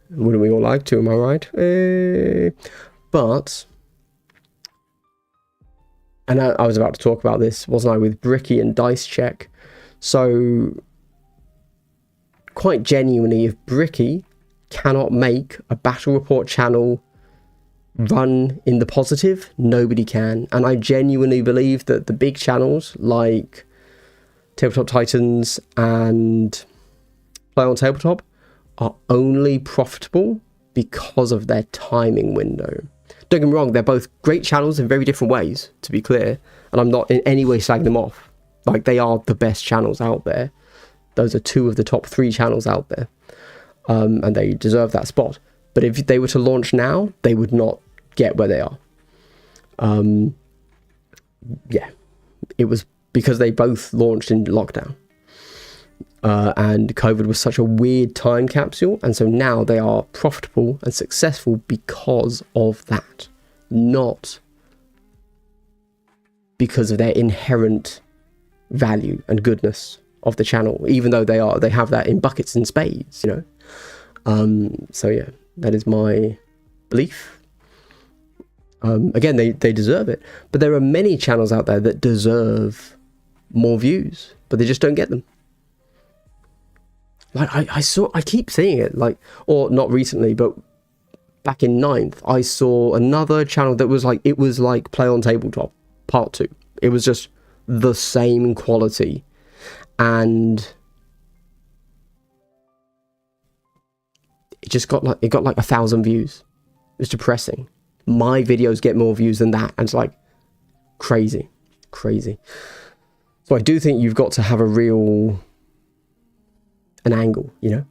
Wouldn't we all like to, am I right? But, and I was about to talk about this, wasn't I, with Bricky and Dice Check. So, quite genuinely, if Bricky cannot make a battle report channel run in the positive, nobody can. And I genuinely believe that the big channels like Tabletop Titans and Play on Tabletop are only profitable because of their timing window. Don't get me wrong, they're both great channels in very different ways, to be clear, and I'm not in any way slagging them off. Like, they are the best channels out there. Those are 2 of the top 3 channels out there, and they deserve that spot. But if they were to launch now, they would not get where they are. Yeah, it was because they both launched in lockdown. And COVID was such a weird time capsule, and so now they are profitable and successful because of that, not because of their inherent value and goodness of the channel, even though they have that in buckets and spades, you know. So yeah, that is my belief. Again, they deserve it, but there are many channels out there that deserve more views, but they just don't get them. Like I keep seeing it, like, or not recently, but back in 9th, I saw another channel that was like, it was like Play on Tabletop Part 2. It was just the same quality, and it got like 1,000 views. It's depressing. My videos get more views than that, and it's like crazy. So I do think you've got to have an angle, you know.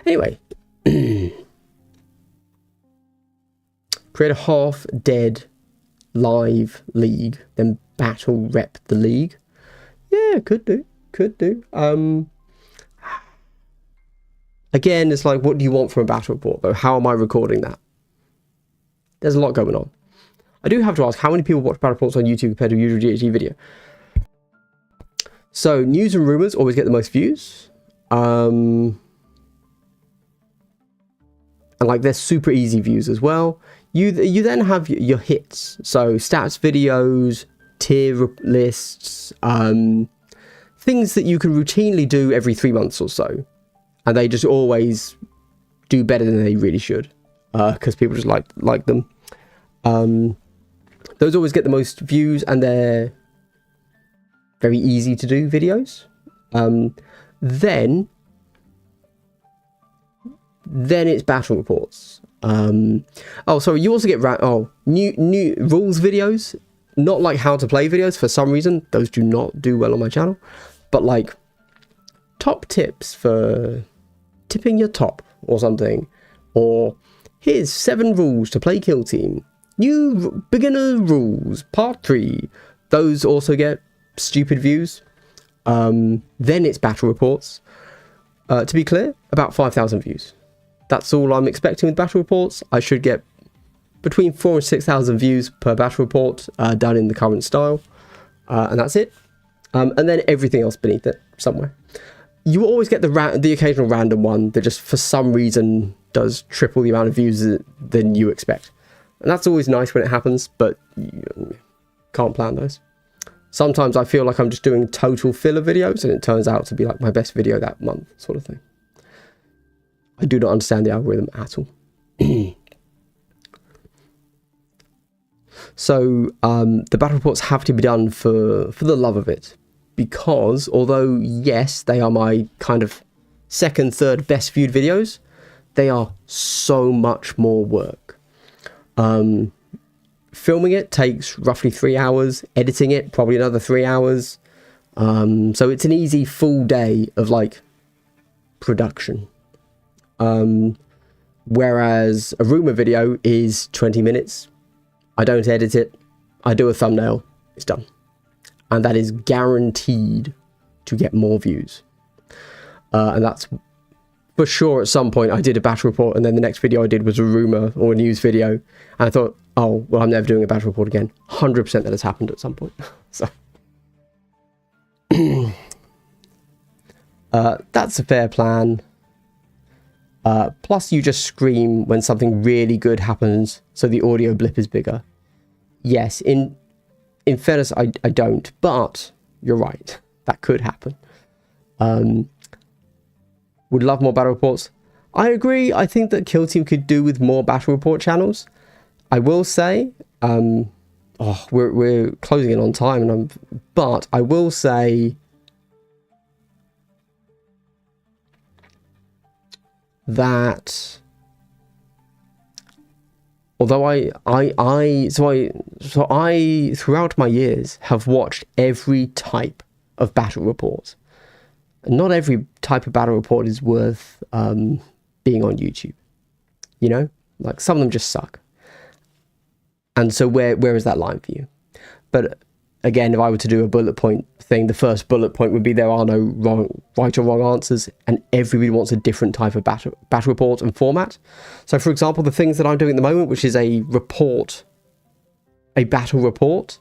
Anyway, create a half-dead live league, then battle rep the league. Yeah, could do. Again, it's like, what do you want from a battle report, though? How am I recording that? There's a lot going on. I do have to ask, how many people watch battle reports on YouTube compared to a usual GHG video? So, news and rumors always get the most views. And like, they're super easy views as well. You then have your hits. So, stats videos, tier lists, things that you can routinely do every 3 months or so. And they just always do better than they really should. Because people just like them. Those always get the most views, and they're very easy to do videos. Then it's battle reports. Oh, sorry, you also get new rules videos, not like how to play videos. For some reason, those do not do well on my channel, but like top tips for tipping your top or something, or here's 7 rules to play Kill Team, new beginner rules part 3. Those also get stupid views. Then it's battle reports. To be clear, about 5,000 views. That's all I'm expecting with battle reports. I should get between 4,000 and 6,000 views per battle report done in the current style, and that's it. And then everything else beneath it somewhere. You will always get the occasional random one that just for some reason does triple the amount of views than you expect, and that's always nice when it happens, but you can't plan those. Sometimes I feel like I'm just doing total filler videos, and it turns out to be like my best video that month, sort of thing. I do not understand the algorithm at all. So the battle reports have to be done for the love of it, because although yes, they are my kind of second, third best viewed videos, they are so much more work. Filming it takes roughly 3 hours, editing it probably another 3 hours. So it's an easy full day of like production. Whereas a rumor video is 20 minutes. I don't edit it. I do a thumbnail. It's done. And that is guaranteed to get more views. And that's for sure. At some point I did a battle report, and then the next video I did was a rumor or a news video. And I thought, oh, well, I'm never doing a battle report again. 100% that has happened at some point. So that's a fair plan. Plus you just scream when something really good happens, so the audio blip is bigger. Yes, in fairness, I don't, but you're right. That could happen. Would love more battle reports. I agree. I think that Kill Team could do with more battle report channels. I will say, we're closing in on time, but I will say that Although I throughout my years have watched every type of battle report. Not every type of battle report is worth being on YouTube. You know, like some of them just suck. And so where is that line for you? But again, if I were to do a bullet point thing, the first bullet point would be there are no right or wrong answers, and everybody wants a different type of battle report and format. So for example, the things that I'm doing at the moment, which is a battle report,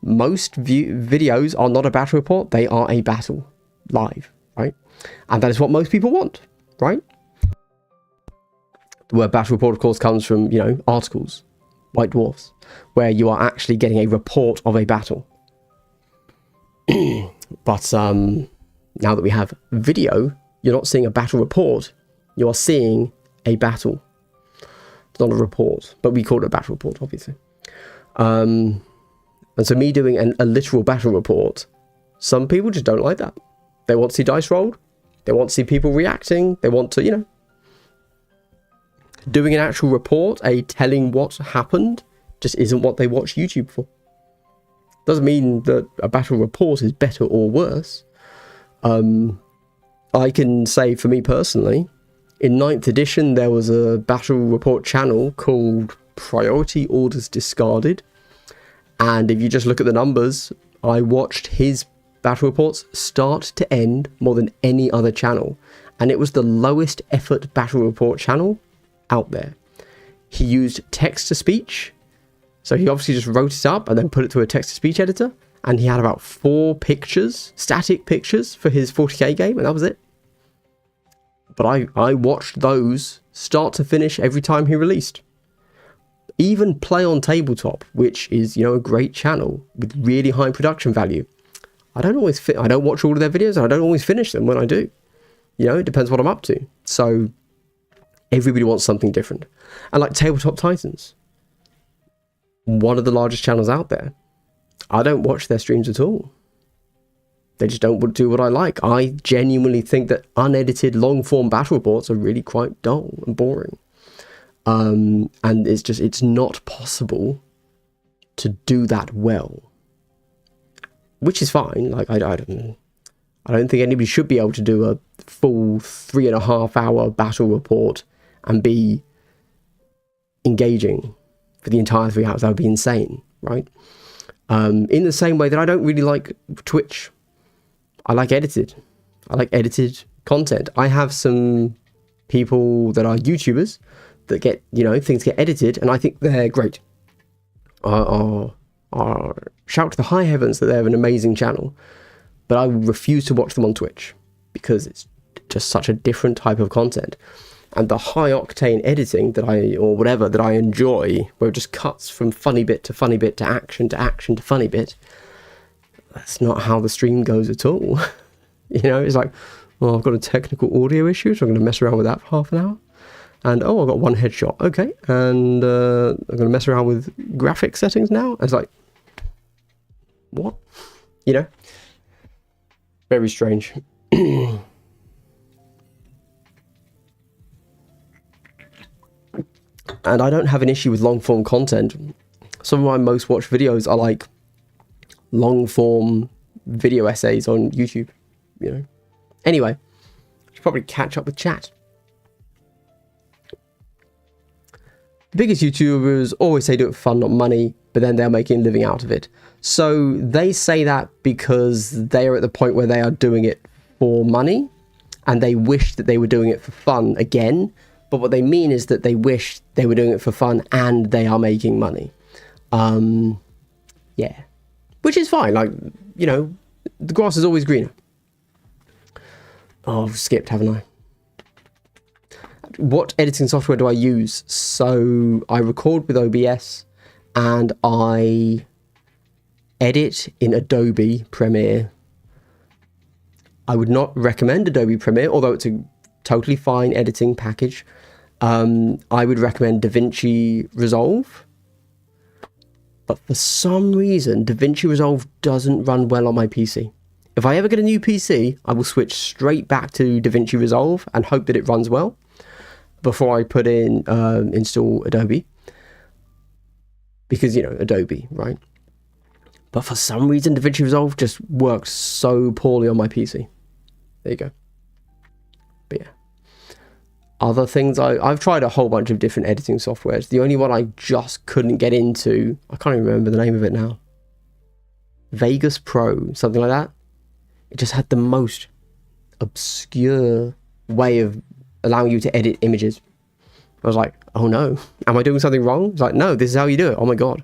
most videos are not a battle report, they are a battle live, right? And that is what most people want, right? The word battle report, of course, comes from, you know, articles, White Dwarfs, where you are actually getting a report of a battle. But now that we have video, you're not seeing a battle report, you are seeing a battle. It's not a report, but we call it a battle report, obviously. And so me doing a literal battle report, some people just don't like that. They want to see dice rolled, they want to see people reacting, they want to, you know. Doing an actual report, telling what happened, just isn't what they watch YouTube for. Doesn't mean that a battle report is better or worse. I can say for me personally, in 9th edition, there was a battle report channel called Priority Orders Discarded. And if you just look at the numbers, I watched his battle reports start to end more than any other channel. And it was the lowest effort battle report channel out there. He used text to speech, so he obviously just wrote it up and then put it to a text to speech editor, and he had about 4 pictures, static pictures for his 40k game, and that was it. But I watched those start to finish every time he released. Even Play on Tabletop, which is, you know, a great channel with really high production value, I don't watch all of their videos, and I don't always finish them when I do. You know, it depends what I'm up to. So everybody wants something different. And like Tabletop Titans, one of the largest channels out there, I don't watch their streams at all. They just don't do what I like. I genuinely think that unedited long form battle reports are really quite dull and boring. And it's not possible to do that well, which is fine. Like I don't think anybody should be able to do a full 3.5 hour battle report and be engaging for the entire 3 hours. That would be insane, right? In the same way that I don't really like Twitch. I like edited content. I have some people that are YouTubers that get, you know, things get edited, and I think they're great. Shout to the high heavens that they have an amazing channel, but I refuse to watch them on Twitch because it's just such a different type of content. And the high octane editing that I enjoy, where it just cuts from funny bit to funny bit to action to action to funny bit, that's not how the stream goes at all. You know, it's like, well, I've got a technical audio issue, so I'm going to mess around with that for half an hour. And oh, I've got one headshot. Okay. And I'm going to mess around with graphic settings now. And it's like, what? You know? Very strange. And I don't have an issue with long form content. Some of my most watched videos are like long form video essays on YouTube, you know. Anyway, I should probably catch up with chat. The biggest YouTubers always say do it for fun, not money, but then they're making a living out of it. So they say that because they are at the point where they are doing it for money and they wish that they were doing it for fun again. But what they mean is that they wish they were doing it for fun and they are making money. Yeah. Which is fine. Like, you know, the grass is always greener. Oh, I've skipped, haven't I? What editing software do I use? So I record with OBS and I edit in Adobe Premiere. I would not recommend Adobe Premiere, although it's a totally fine editing package. I would recommend DaVinci Resolve, but for some reason DaVinci Resolve doesn't run well on my PC. If I ever get a new PC, I will switch straight back to DaVinci Resolve and hope that it runs well before I put in install Adobe. because, you know, Adobe, right? But for some reason, DaVinci Resolve just works so poorly on my PC. There you go. But yeah. Other things, I've tried a whole bunch of different editing softwares. The only one I just couldn't get into, I can't even remember the name of it now. Vegas Pro, something like that. It just had the most obscure way of allowing you to edit images. I was like, oh no, am I doing something wrong? It's like, no, this is how you do it. Oh my god.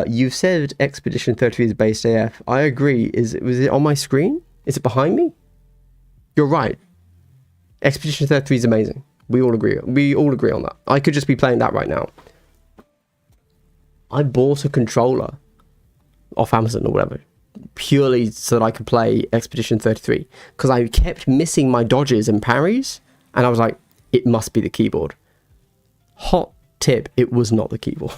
You've said Expedition 33 is based AF. I agree. Was it on my screen? Is it behind me? You're right. Expedition 33 is amazing. We all agree. We all agree on that. I could just be playing that right now. I bought a controller off Amazon or whatever, purely so that I could play Expedition 33, because I kept missing my dodges and parries, and I was like, it must be the keyboard. Hot tip, it was not the keyboard.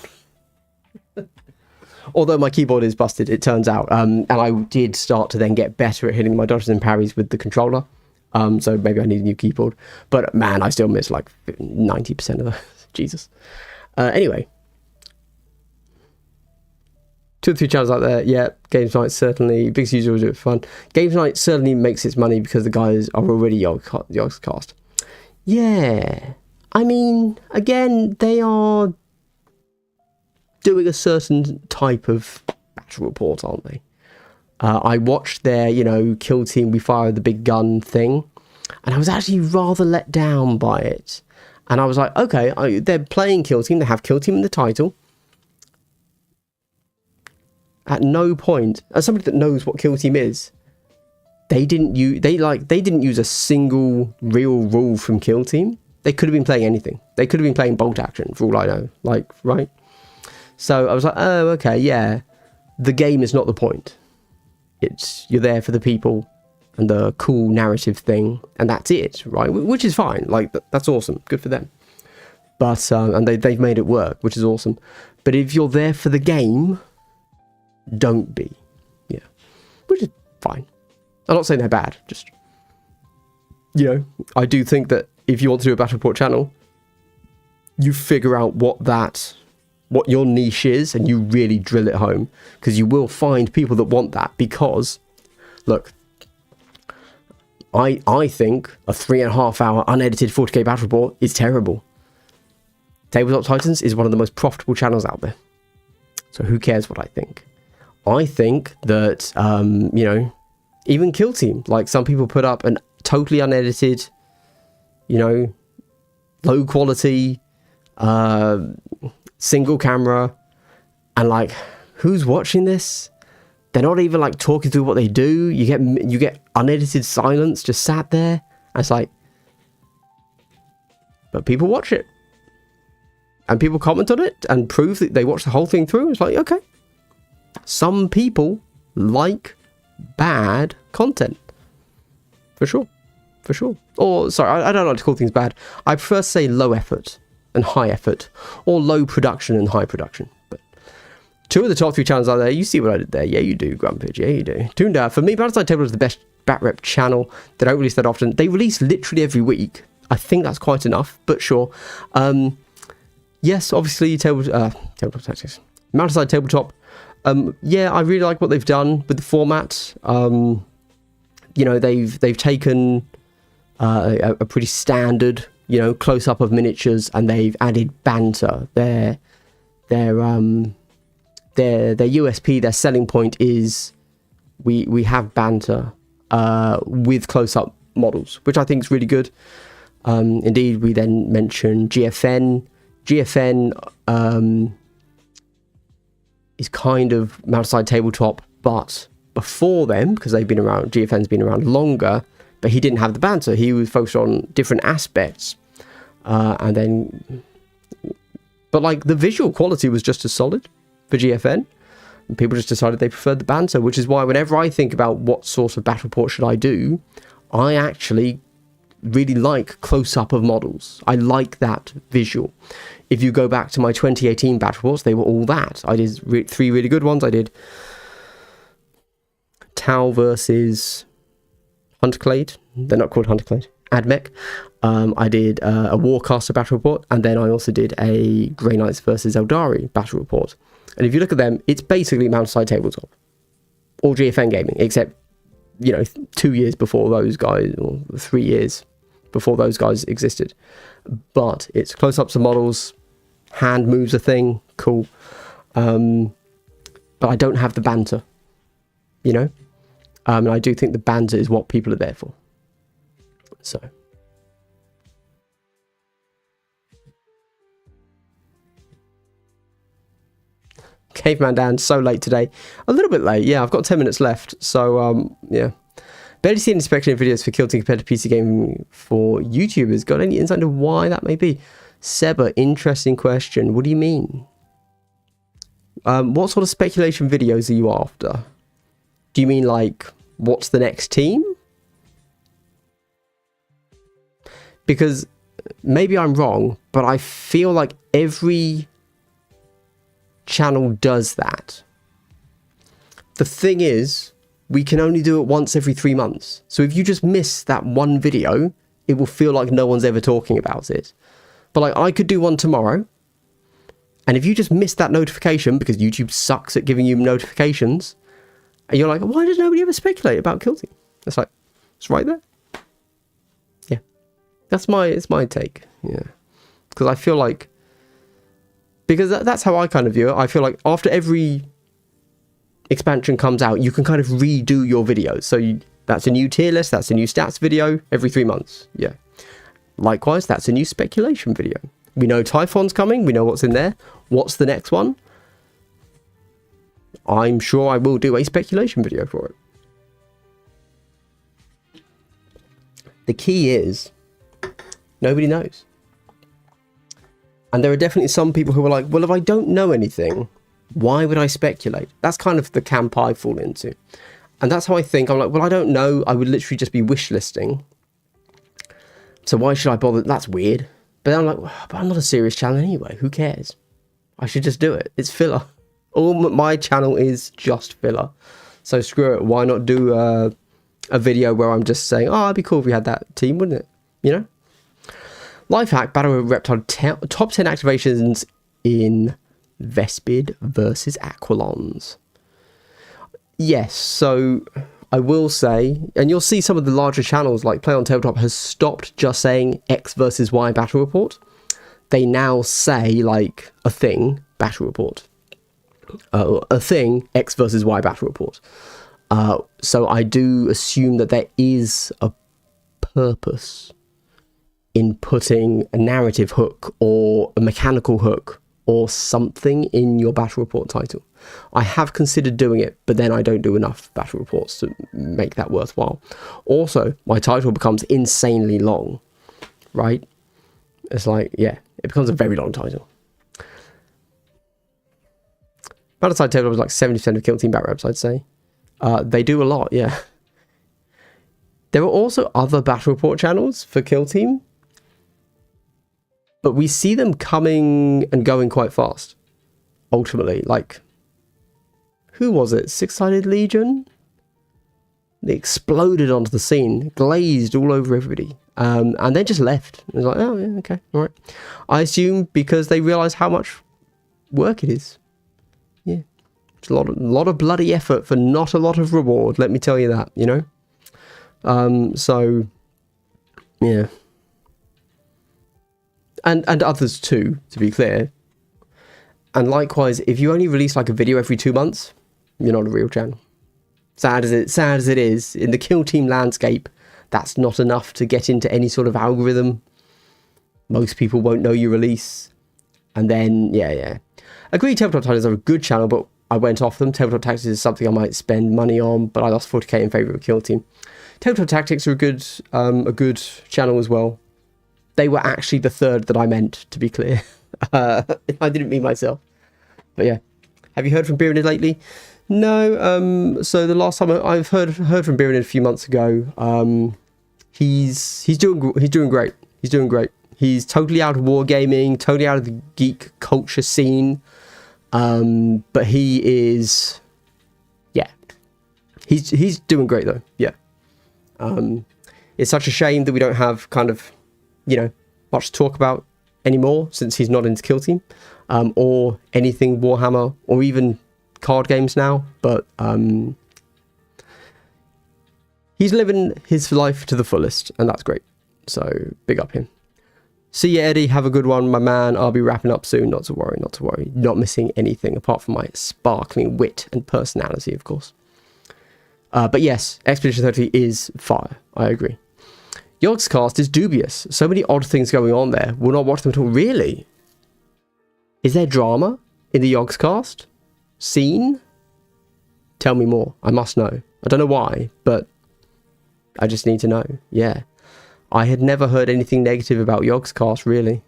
Although my keyboard is busted, it turns out, and I did start to then get better at hitting my dodges and parries with the controller, so maybe I need a new keyboard, but man, I still miss like 90% of those. Jesus. Anyway, 2 or 3 channels out there. Yeah, Games Night certainly, biggest user will do it for fun. Games Night certainly makes its money because the guys are already Yogscast. Yeah, I mean, again, they are doing a certain type of battle report, aren't they? I watched their, you know, Kill Team, we fire the big gun thing, and I was actually rather let down by it. And I was like, okay, they're playing Kill Team, they have Kill Team in the title. At no point, as somebody that knows what Kill Team is, they didn't use a single real rule from Kill Team. They could have been playing anything. They could have been playing bolt action, for all I know. Like, right? So I was like, oh, okay, yeah. The game is not the point. You're there for the people and the cool narrative thing, and that's it, right? Which is fine. Like, that's awesome. Good for them. But and they've made it work, which is awesome. But if you're there for the game, don't be. Yeah. Which is fine. I'm not saying they're bad. Just, you know, I do think that if you want to do a battle report channel, you figure out what your niche is, and you really drill it home, because you will find people that want that. Because, look, I think a 3.5 hour unedited 40k battle report is terrible. Tabletop Titans is one of the most profitable channels out there, so who cares what I think? I think that you know, even Kill Team, like, some people put up an totally unedited, you know, low quality single camera, and like, who's watching this? They're not even like talking through what they do. You get unedited silence just sat there, and it's like, but people watch it, and people comment on it and prove that they watch the whole thing through. It's like, okay, some people like bad content, for sure. Or sorry, I don't like to call things bad. I prefer to say low effort and high effort, or low production and high production. But 2 of the top 3 channels out there, you see what I did there. Yeah, you do, Grumpage. Yeah, you do. Tuned out. For me, Battleside Table is the best Batrep channel. They don't release that often. They release literally every week. I think that's quite enough, but sure. Yes, obviously, Tabletop Tactics. Mountainside Tabletop. Yeah, I really like what they've done with the format. You know, they've taken a pretty standard, you know, close up of miniatures, and they've added banter. Their USP, their selling point is we have banter with close up models, which I think is really good. Indeed, we then mentioned GFN. GFN is kind of Mountainside Tabletop, but before them, because they've been around, GFN's been around longer, but he didn't have the banter. He was focused on different aspects, and then, but like, the visual quality was just as solid for GFN, and people just decided they preferred the banter, which is why whenever I think about what sort of battle report should I do, I actually really like close-up of models. I like that visual. If you go back to my 2018 battle reports, they were all that. I did 3 really good ones. I did Tau versus Hunterclade. They're not called Hunterclade. AdMech. I did a Warcaster battle report, and then I also did a Grey Knights versus Eldari battle report. And if you look at them, it's basically Mountainside Tabletop or GFN Gaming, except, you know, 2 years before those guys, or 3 years before those guys existed. But it's close-ups of models, hand moves a thing, cool. But I don't have the banter, you know? And I do think the banter is what people are there for. So. Caveman Dan, so late today. A little bit late, yeah, I've got 10 minutes left. So, yeah. Barely seen any speculative videos for Kill Team compared to PC gaming for YouTubers. Got any insight into why that may be? Seba, interesting question. What do you mean? What sort of speculation videos are you after? Do you mean like, what's the next team? Because maybe I'm wrong, but I feel like every channel does that. The thing is, we can only do it once every 3 months. So if you just miss that one video, it will feel like no one's ever talking about it. But like, I could do one tomorrow, and if you just miss that notification, because YouTube sucks at giving you notifications, and you're like, why does nobody ever speculate about Kill Team? It's like, it's right there. Yeah. It's my take. Yeah. Because I feel like, because that's how I kind of view it. I feel like after every expansion comes out, you can kind of redo your videos. So that's a new tier list, that's a new stats video every 3 months. Yeah. Likewise, that's a new speculation video. We know Typhon's coming, we know what's in there. What's the next one? I'm sure I will do a speculation video for it. The key is, nobody knows. And there are definitely some people who are like, well, if I don't know anything, why would I speculate? That's kind of the camp I fall into. And that's how I think. I'm like, well, I don't know. I would literally just be wish listing. So why should I bother? That's weird. But then I'm like, well, but I'm not a serious channel anyway. Who cares? I should just do it. It's filler. All my channel is just filler. So screw it. Why not do a video where I'm just saying, oh, it'd be cool if we had that team, wouldn't it? You know? Life hack, Battle Reptile top 10 activations in Vespid versus Aquilons. Yes, so I will say, and you'll see some of the larger channels like Play on Tabletop has stopped just saying X versus Y battle report. They now say like a thing, battle report. A thing, X versus Y battle report. So I do assume that there is a purpose in putting a narrative hook or a mechanical hook or something in your battle report title. I have considered doing it, but then I don't do enough battle reports to make that worthwhile. Also, my title becomes insanely long, right? It's like, yeah, it becomes a very long title. Battleside Tabletop is like 70% of Kill Team Batreps, I'd say. They do a lot, yeah. There are also other battle report channels for Kill Team, but we see them coming and going quite fast. Ultimately, like, who was it? Six-Sided Legion? They exploded onto the scene, glazed all over everybody, and then just left. It was like, oh yeah, okay, all right. I assume because they realise how much work it is. Yeah, it's a lot of bloody effort for not a lot of reward. Let me tell you that, you know. So, yeah. And others too, to be clear. And likewise, if you only release like a video every 2 months, you're not a real channel. Sad as it is, in the Kill Team landscape, that's not enough to get into any sort of algorithm. Most people won't know you release. And then, yeah. Agree, Tabletop Titles are a good channel, but I went off them. Tabletop Tactics is something I might spend money on, but I lost 40k in favour of Kill Team. Tabletop Tactics are a good channel as well. They were actually the third that I meant, to be clear. I didn't mean myself. But yeah. Have you heard from Bearded lately? No. So the last time I've heard from Bearded a few months ago, he's doing great. He's doing great. He's totally out of wargaming, totally out of the geek culture scene. But he is, yeah. He's doing great though. Yeah. It's such a shame that we don't have kind of, you know, much to talk about anymore since he's not into Kill Team, or anything Warhammer, or even card games now. But he's living his life to the fullest, and that's great. So big up him. See you, Eddie. Have a good one, my man. I'll be wrapping up soon. Not to worry, not to worry. Not missing anything apart from my sparkling wit and personality, of course. But yes, Expedition 30 is fire. I agree. Yogscast is dubious. So many odd things going on there. Will not watch them at all. Really? Is there drama in the Yogscast scene? Tell me more. I must know. I don't know why, but I just need to know. Yeah. I had never heard anything negative about Yogscast, really.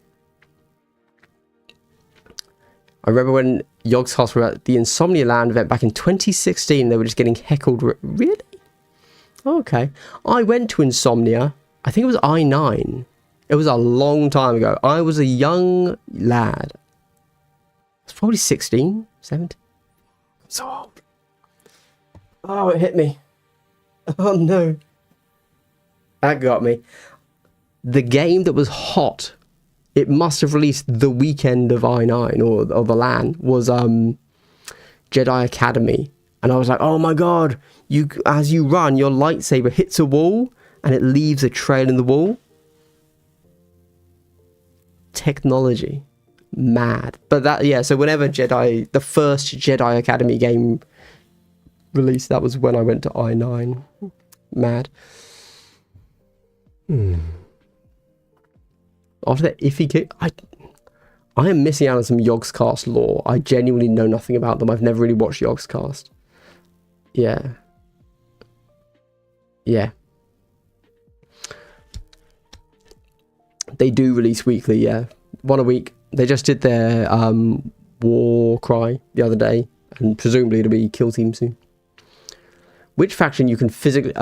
I remember when Yogscast were at the Insomnia Land event back in 2016, they were just getting heckled. Really? Okay. I went to Insomnia. I think it was I9. It was a long time ago. I was a young lad. I was probably 16, 17. I'm so old. Oh, it hit me. Oh, no. That got me. The game that was hot, it must have released the weekend of I9 or the LAN, was Jedi Academy. And I was like, oh my god, as you run, your lightsaber hits a wall and it leaves a trail in the wall. Technology. Mad. But that, yeah, so whenever the first Jedi Academy game released, that was when I went to I9. Mad. After that iffy kick, I am missing out on some Yogscast lore. I genuinely know nothing about them. I've never really watched Yogscast. Yeah. Yeah. They do release weekly, yeah. One a week. They just did their war cry the other day, and presumably it'll be Kill Team soon. Which faction you can physically...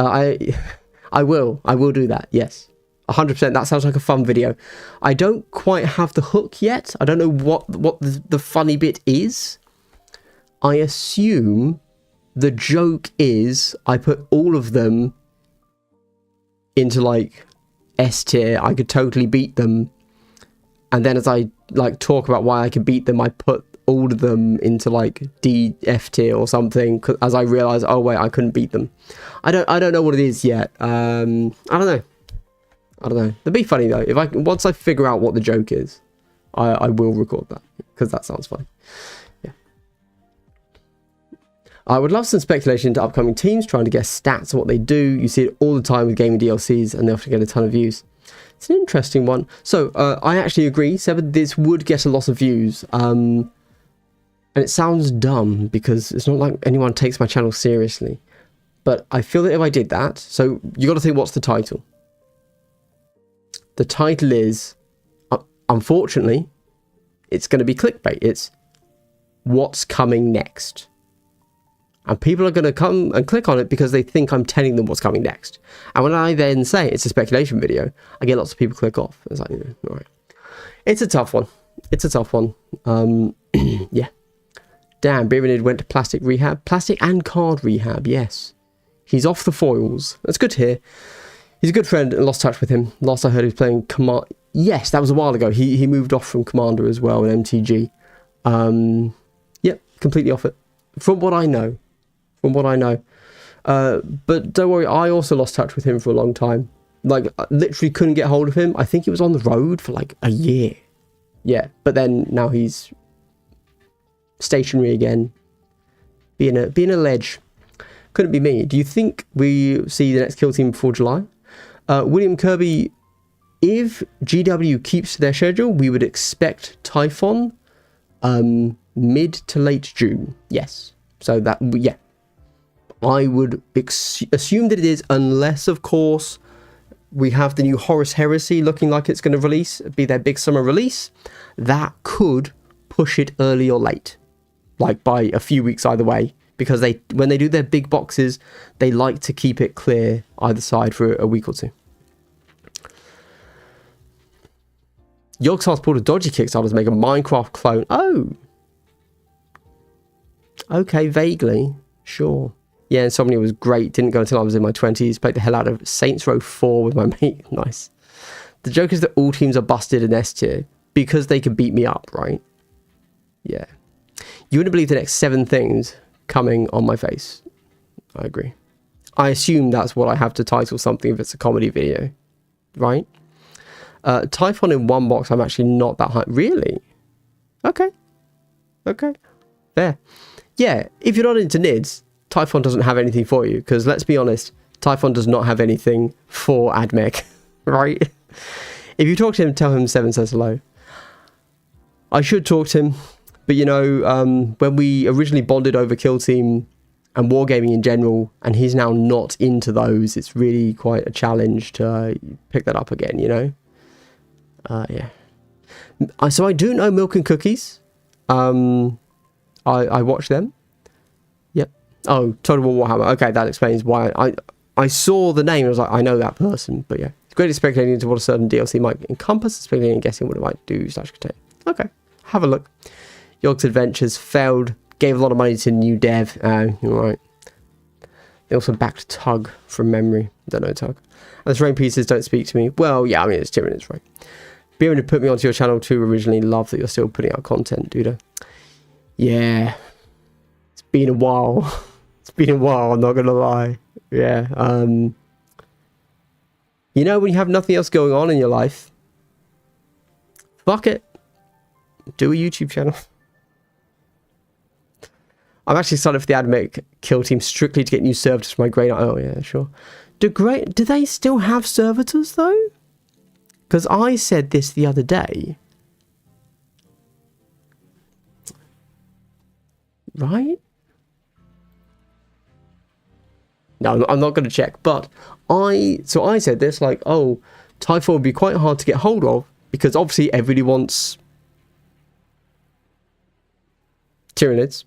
I will do that, yes. 100%. That sounds like a fun video. I don't quite have the hook yet. I don't know what the funny bit is. I assume the joke is I put all of them into like S tier. I could totally beat them. And then as I like talk about why I could beat them, I put all of them into like D, F tier or something. As I realize, oh wait, I couldn't beat them. I don't know what it is yet. I don't know. It'd be funny though. If once I figure out what the joke is, I will record that because that sounds fun. Yeah. I would love some speculation into upcoming teams trying to guess stats and what they do. You see it all the time with gaming DLCs, and they often get a ton of views. It's an interesting one. So I actually agree, Seb. This would get a lot of views. And it sounds dumb because it's not like anyone takes my channel seriously. But I feel that if I did that, so you got to think, what's the title? The title is, unfortunately, it's going to be clickbait. It's what's coming next. And people are going to come and click on it because they think I'm telling them what's coming next. And when I then say it's a speculation video, I get lots of people click off. It's like, all right. It's a tough one. Yeah. Damn, Beerenid went to plastic rehab. Plastic and card rehab, yes. He's off the foils. That's good to hear. He's a good friend and lost touch with him. Last I heard he was playing Command. Yes, that was a while ago. He moved off from Commander as well in MTG. Yep, completely off it. From what I know. But don't worry, I also lost touch with him for a long time. Like, I literally couldn't get hold of him. I think he was on the road for like a year. Yeah, but then now he's stationary again. Being a ledge. Couldn't be me. Do you think we see the next Kill Team before July? William Kirby, if GW keeps to their schedule, we would expect Typhon mid to late June. Yes. So that, yeah. I would assume that it is, unless, of course, we have the new Horus Heresy looking like it's going to be their big summer release. That could push it early or late. Like by a few weeks either way. Because when they do their big boxes, they like to keep it clear either side for a week or two. Yogscast pulled a dodgy Kickstarter to make a Minecraft clone. Oh! Okay, vaguely. Sure. Yeah, Insomnia was great. Didn't go until I was in my 20s. Played the hell out of Saints Row 4 with my mate. Nice. The joke is that all teams are busted in S tier because they can beat me up, right? Yeah. You wouldn't believe the next 7 things coming on my face. I agree. I assume that's what I have to title something if it's a comedy video, right? Typhon in one box, I'm actually not that high. Really? Okay. Okay. Fair. Yeah, if you're not into NIDs, Typhon doesn't have anything for you, because let's be honest, Typhon does not have anything for AdMech, right? If you talk to him, tell him Seven says hello. I should talk to him, but you know, when we originally bonded over Kill Team and wargaming in general, and he's now not into those, it's really quite a challenge to pick that up again, you know? Yeah. So I do know Milk and Cookies. I watch them. Yep. Oh, Total War Warhammer. Okay, that explains why I saw the name. I was like, I know that person. But yeah, it's great at speculating into what a certain DLC might encompass, speculating and guessing what it might do / contain. Okay, have a look. York's Adventures failed. Gave a lot of money to new dev. You're right. They also backed Tug from memory. Don't know Tug. And the terrain pieces don't speak to me. Well, yeah, I mean, it's Tyranids, right? Being able to put me onto your channel too originally. Love that you're still putting out content, dude. Yeah. It's been a while. It's been a while, I'm not gonna lie. Yeah. You know, when you have nothing else going on in your life, fuck it. Do a YouTube channel. I'm actually excited for the AdMech Kill Team strictly to get new servitors for my Grey Knight. Oh, yeah, sure. Do they still have servitors, though? Because I said this the other day. Right? No, I'm not going to check. But I said this, like, oh, Typhon would be quite hard to get hold of, because obviously everybody wants Tyranids.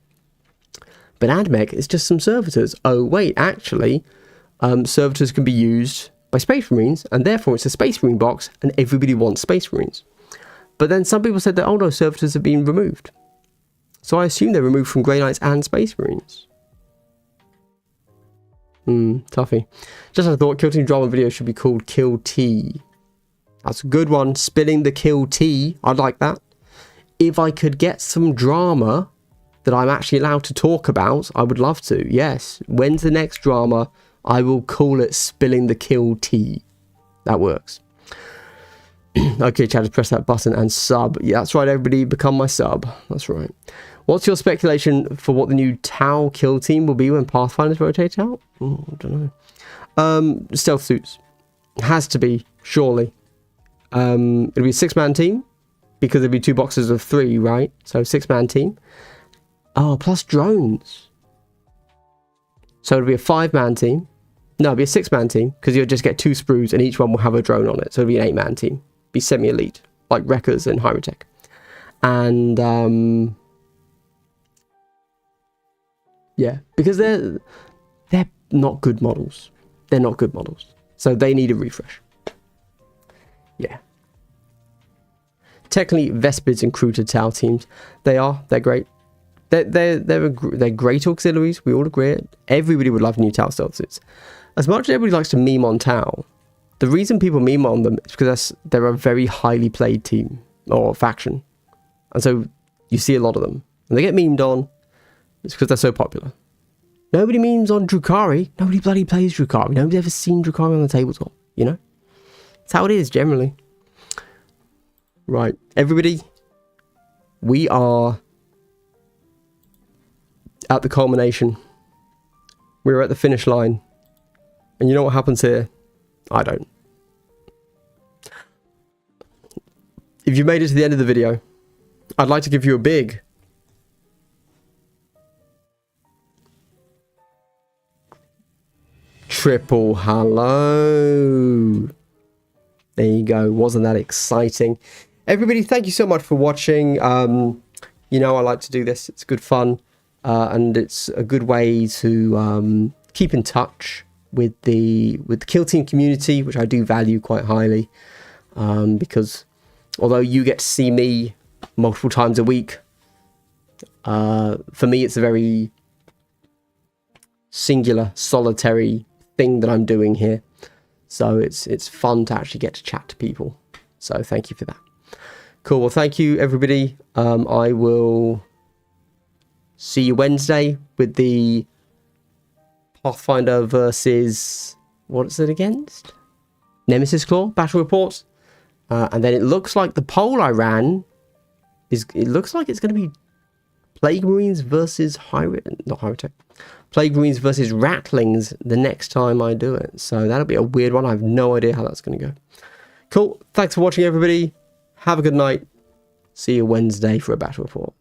But AdMech is just some servitors. Oh, wait, actually, servitors can be used by Space Marines, and therefore it's a Space Marine box, and everybody wants Space Marines. But then some people said that, oh no, servitors have been removed. So I assume they're removed from Grey Knights and Space Marines. Toughy. Just a thought, Kill Team drama video should be called Kill Tea. That's a good one. Spilling the Kill Tea. I'd like that. If I could get some drama that I'm actually allowed to talk about, I would love to. Yes. When's the next drama? I will call it Spilling the Kill Tea. That works. Okay, Chad, just press that button and sub. Yeah, that's right, everybody. Become my sub. That's right. What's your speculation for what the new Tau Kill Team will be when Pathfinders rotate out? Oh, I don't know. Stealth suits. Has to be, surely. It'll be a 6-man team, because there'll be 2 boxes of 3, right? So 6-man team. Oh, plus drones. So it'll be a 5-man team. No, it'll be a 6-man team, because you'll just get 2 sprues and each one will have a drone on it. So it'll be an 8-man team. Be semi-elite, like Wreckers and Hyrotech. And, yeah, because they're not good models. They're not good models. So they need a refresh. Yeah. Technically, Vespids and Cruta Tau teams, they're great. They're great auxiliaries. We all agree. Everybody would love new Tau stealth suits. As much as everybody likes to meme on Tau, the reason people meme on them is because they're a very highly played team or faction, and so you see a lot of them, and they get memed on. It's because they're so popular. Nobody memes on Drukhari. Nobody bloody plays Drukhari. Nobody's ever seen Drukhari on the tabletop. You know, that's how it is generally. Right, everybody, we are at the culmination. We're at the finish line. And you know what happens here? I don't. If you made it to the end of the video, I'd like to give you a big triple hello. There you go. Wasn't that exciting? Everybody, thank you so much for watching. You know, I like to do this. It's good fun. And it's a good way to keep in touch with the Kill Team community, which I do value quite highly, because although you get to see me multiple times a week, for me it's a very singular, solitary thing that I'm doing here. So it's fun to actually get to chat to people. So thank you for that. Cool. Well, thank you, everybody. I will see you Wednesday with the Pathfinder versus... what is it against? Nemesis Claw battle reports. And then it looks like the poll I ran is... it looks like it's going to be Plague Marines versus Plague Marines versus Rattlings the next time I do it. So that'll be a weird one. I have no idea how that's going to go. Cool. Thanks for watching, everybody. Have a good night. See you Wednesday for a battle report.